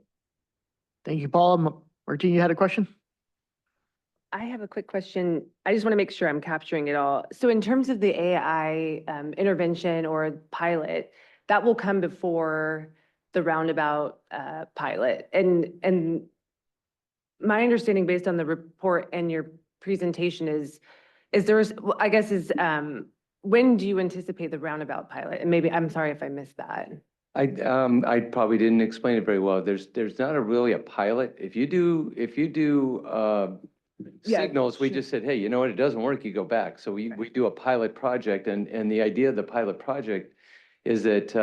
Thank you, Paula. Martina, you had a question? I have a quick question. I just want to make sure I'm capturing it all. So in terms of the AI intervention or pilot, that will come before the roundabout pilot. And my understanding based on the report and your presentation is I guess when do you anticipate the roundabout pilot? And maybe, I'm sorry if I missed that. I probably didn't explain it very well. There's not really a pilot. If you do, Yeah, signals, we sure. just said, hey, you know what, it doesn't work, you go back. So we do a pilot project, and the idea of the pilot project is that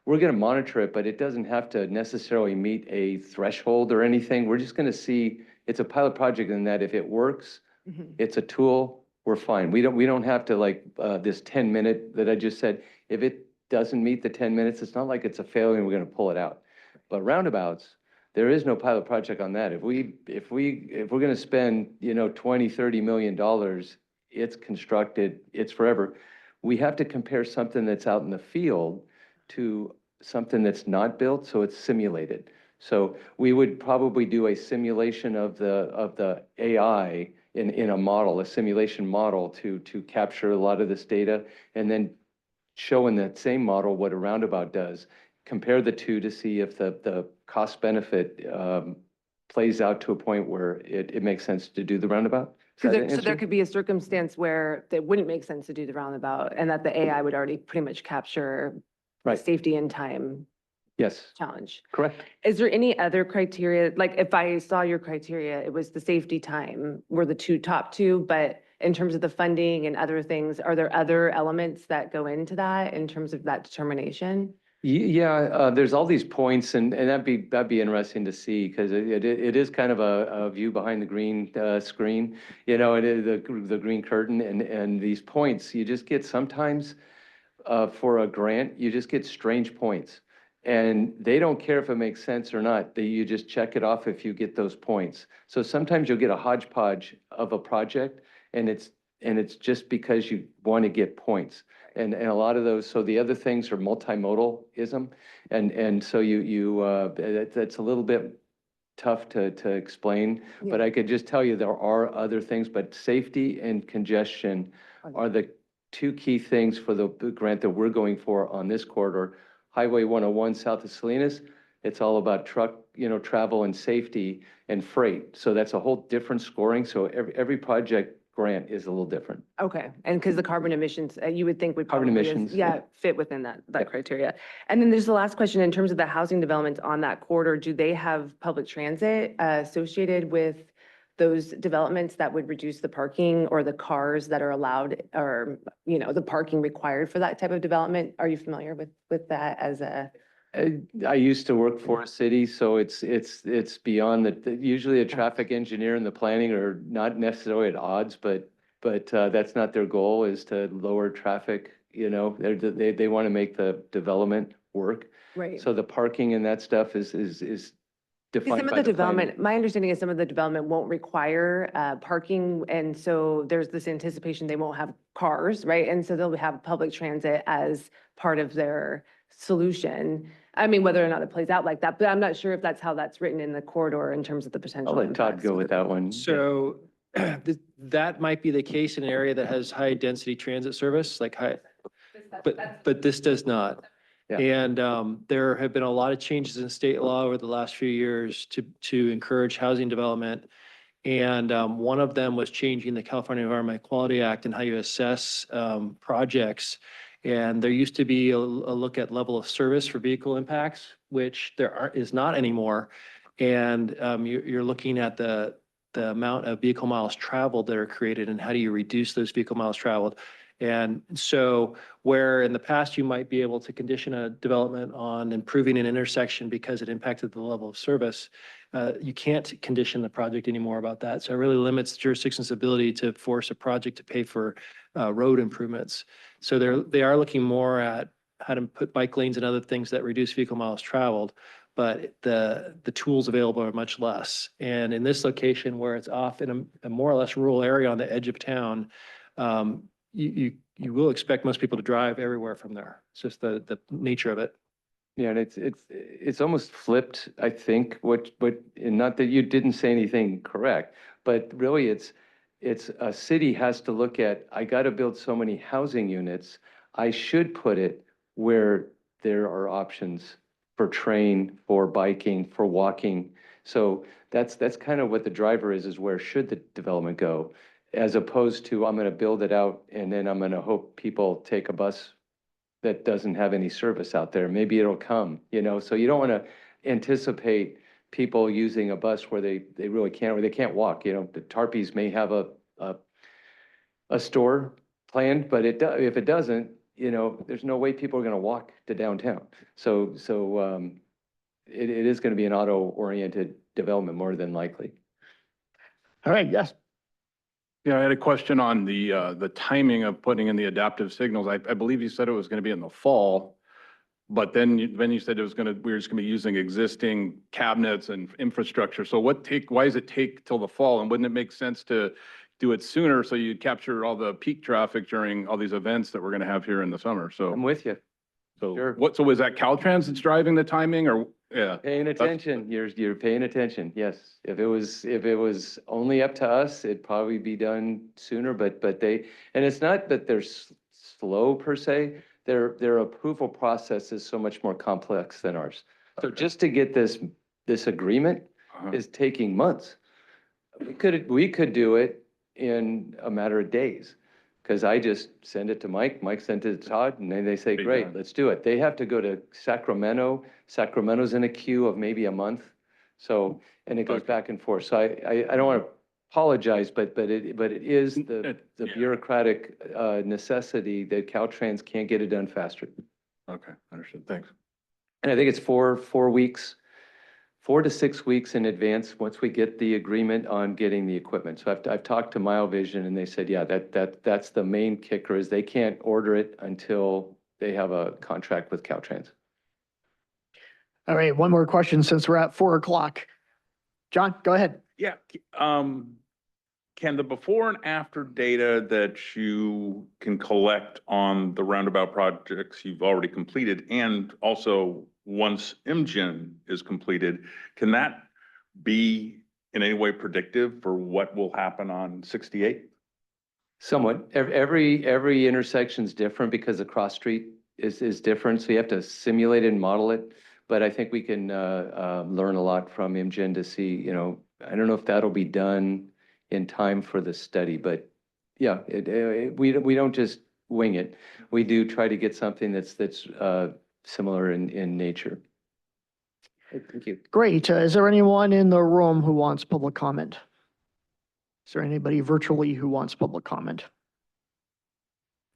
we're gonna monitor it, but it doesn't have to necessarily meet a threshold or anything. We're just gonna see, it's a pilot project in that if it works, Mhm. it's a tool, we're fine. We don't have to like, this 10-minute that I just said. If it doesn't meet the 10 minutes, it's not like it's a failure and we're gonna pull it out. But roundabouts, there is no pilot project on that. If we're gonna spend, 20, $30 million, it's constructed, it's forever. We have to compare something that's out in the field to something that's not built, so it's simulated. So we would probably do a simulation of the AI in a model, a simulation model to capture a lot of this data, and then show in that same model what a roundabout does. Compare the two to see if the cost benefit plays out to a point where it makes sense to do the roundabout. Does that So there answer? could be a circumstance where it wouldn't make sense to do the roundabout and that the AI would already pretty much capture the Right. safety and time Yes, challenge. correct. Is there any other criteria? Like if I saw your criteria, it was the safety time were the top two, but in terms of the funding and other things, are there other elements that go into that in terms of that determination? Yeah, there's all these points, and that'd be interesting to see, because it is kind of a view behind the green screen, it is the green curtain, and these points, you just get sometimes for a grant, you just get strange points. And they don't care if it makes sense or not. You just check it off if you get those points. So sometimes you'll get a hodgepodge of a project, and it's just because you want to get points. And a lot of those, so the other things are multimodalism. And so that's a little bit tough to explain, but Yeah. I could just tell you there are other things, but safety and congestion are the two key things for the grant that we're going for on this corridor. Highway 101 south of Salinas, it's all about truck, travel and safety and freight. So that's a whole different scoring. So every project grant is a little different. Okay, and because the carbon emissions, you would think would Carbon probably, emissions, yeah. yeah, fit within that Yeah. criteria. And then there's the last question, in terms of the housing developments on that corridor, do they have public transit associated with those developments that would reduce the parking or the cars that are allowed, or, the parking required for that type of development? Are you familiar with that as a? I used to work for a city, so it's beyond usually a traffic engineer and the planning are not necessarily at odds, but that's not their goal, is to lower traffic, they want to make the development work. Right. So the parking and that stuff is defined Some of by the the planning. development, my understanding is some of the development won't require parking, and so there's this anticipation they won't have cars, right? And so they'll have public transit as part of their solution. I mean, whether or not it plays out like that, but I'm not sure if that's how that's written in the corridor in terms of the potential I'll let Todd impacts go to with the- that one. So that might be the case in an area that has high density transit service, like high, but this does not. Yeah. And there have been a lot of changes in state law over the last few years to encourage housing development. And one of them was changing the California Environmental Quality Act and how you assess projects. And there used to be a look at level of service for vehicle impacts, which is not anymore. And you're looking at the amount of vehicle miles traveled that are created and how do you reduce those vehicle miles traveled. And so where in the past you might be able to condition a development on improving an intersection because it impacted the level of service, you can't condition the project anymore about that. So it really limits jurisdiction's ability to force a project to pay for road improvements. So they are looking more at how to put bike lanes and other things that reduce vehicle miles traveled, but the tools available are much less. And in this location where it's off in a more or less rural area on the edge of town, you will expect most people to drive everywhere from there. It's just the nature of it. Yeah, and it's almost flipped, I think, and not that you didn't say anything correct, but really it's a city has to look at, I got to build so many housing units. I should put it where there are options for train, for biking, for walking. So that's kind of what the driver is where should the development go? As opposed to, I'm going to build it out and then I'm going to hope people take a bus that doesn't have any service out there. Maybe it'll come, so you don't want to anticipate people using a bus where they really can't, or they can't walk, the Tarpies may have a store planned, but if it doesn't, there's no way people are going to walk to downtown. So it is going to be an auto-oriented development more than likely. All right, yes. Yeah, I had a question on the timing of putting in the adaptive signals. I believe you said it was going to be in the fall, but then you said we were just going to be using existing cabinets and infrastructure. So why does it take till the fall? And wouldn't it make sense to do it sooner so you capture all the peak traffic during all these events that we're going to have here in the summer? So I'm with you. So Sure. so was that Caltrans that's driving the timing, or, yeah? Paying attention, you're paying attention, yes. If it was only up to us, it'd probably be done sooner, but and it's not that they're slow per se, their approval process is so much more complex than ours. So Okay. just to get this agreement is taking months. We could do it in a matter of days. Because I just send it to Mike sent it to Todd, and then they say, Be great, done. let's do it. They have to go to Sacramento. Sacramento's in a queue of maybe a month. So, and it goes Okay. back and forth. So I don't want to apologize, but it is the Yeah. bureaucratic necessity that Caltrans can't get it done faster. Okay, understood. Thanks. And I think it's 4 to 6 weeks in advance, once we get the agreement on getting the equipment. So I've talked to Mile Vision, and they said, yeah, that's the main kicker, is they can't order it until they have a contract with Caltrans. All right, one more question since we're at 4:00. John, go ahead. Yeah, can the before and after data that you can collect on the roundabout projects you've already completed, and also once IMGEN is completed, can that be in any way predictive for what will happen on 68? Somewhat. Every intersection's different because the cross street is different, so you have to simulate it and model it. But I think we can learn a lot from IMGEN to see, I don't know if that'll be done in time for the study, but yeah, we don't just wing it. We do try to get something that's similar in nature. Thank you. Great. Is there anyone in the room who wants public comment? Is there anybody virtually who wants public comment?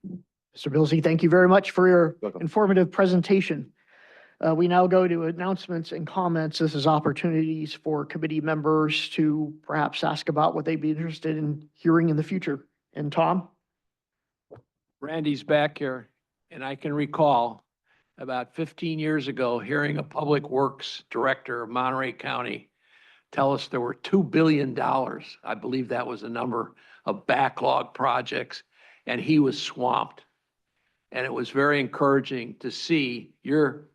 Mr. Billsy, thank you very much for your Welcome. informative presentation. We now go to announcements and comments. This is opportunities for committee members to perhaps ask about what they'd be interested in hearing in the future. And Tom? Randy's back here, and I can recall about 15 years ago, hearing a public works director of Monterey County tell us there were $2 billion, I believe that was the number, of backlog projects, and he was swamped. And it was very encouraging to see your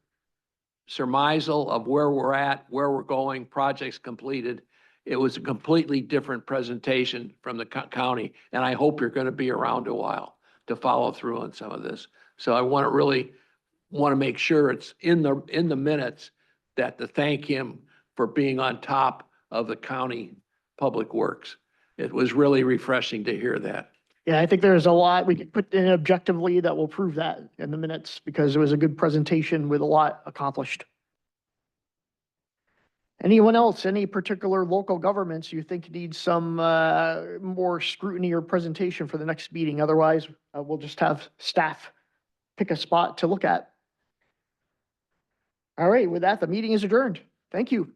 surmisal of where we're at, where we're going, projects completed. It was a completely different presentation from the county, and I hope you're going to be around a while to follow through on some of this. So I want to make sure it's in the minutes that to thank him for being on top of the county public works. It was really refreshing to hear that. Yeah, I think there's a lot we could put in objectively that will prove that in the minutes, because it was a good presentation with a lot accomplished. Anyone else, any particular local governments you think need some more scrutiny or presentation for the next meeting? Otherwise, we'll just have staff pick a spot to look at. All right, with that, the meeting is adjourned. Thank you.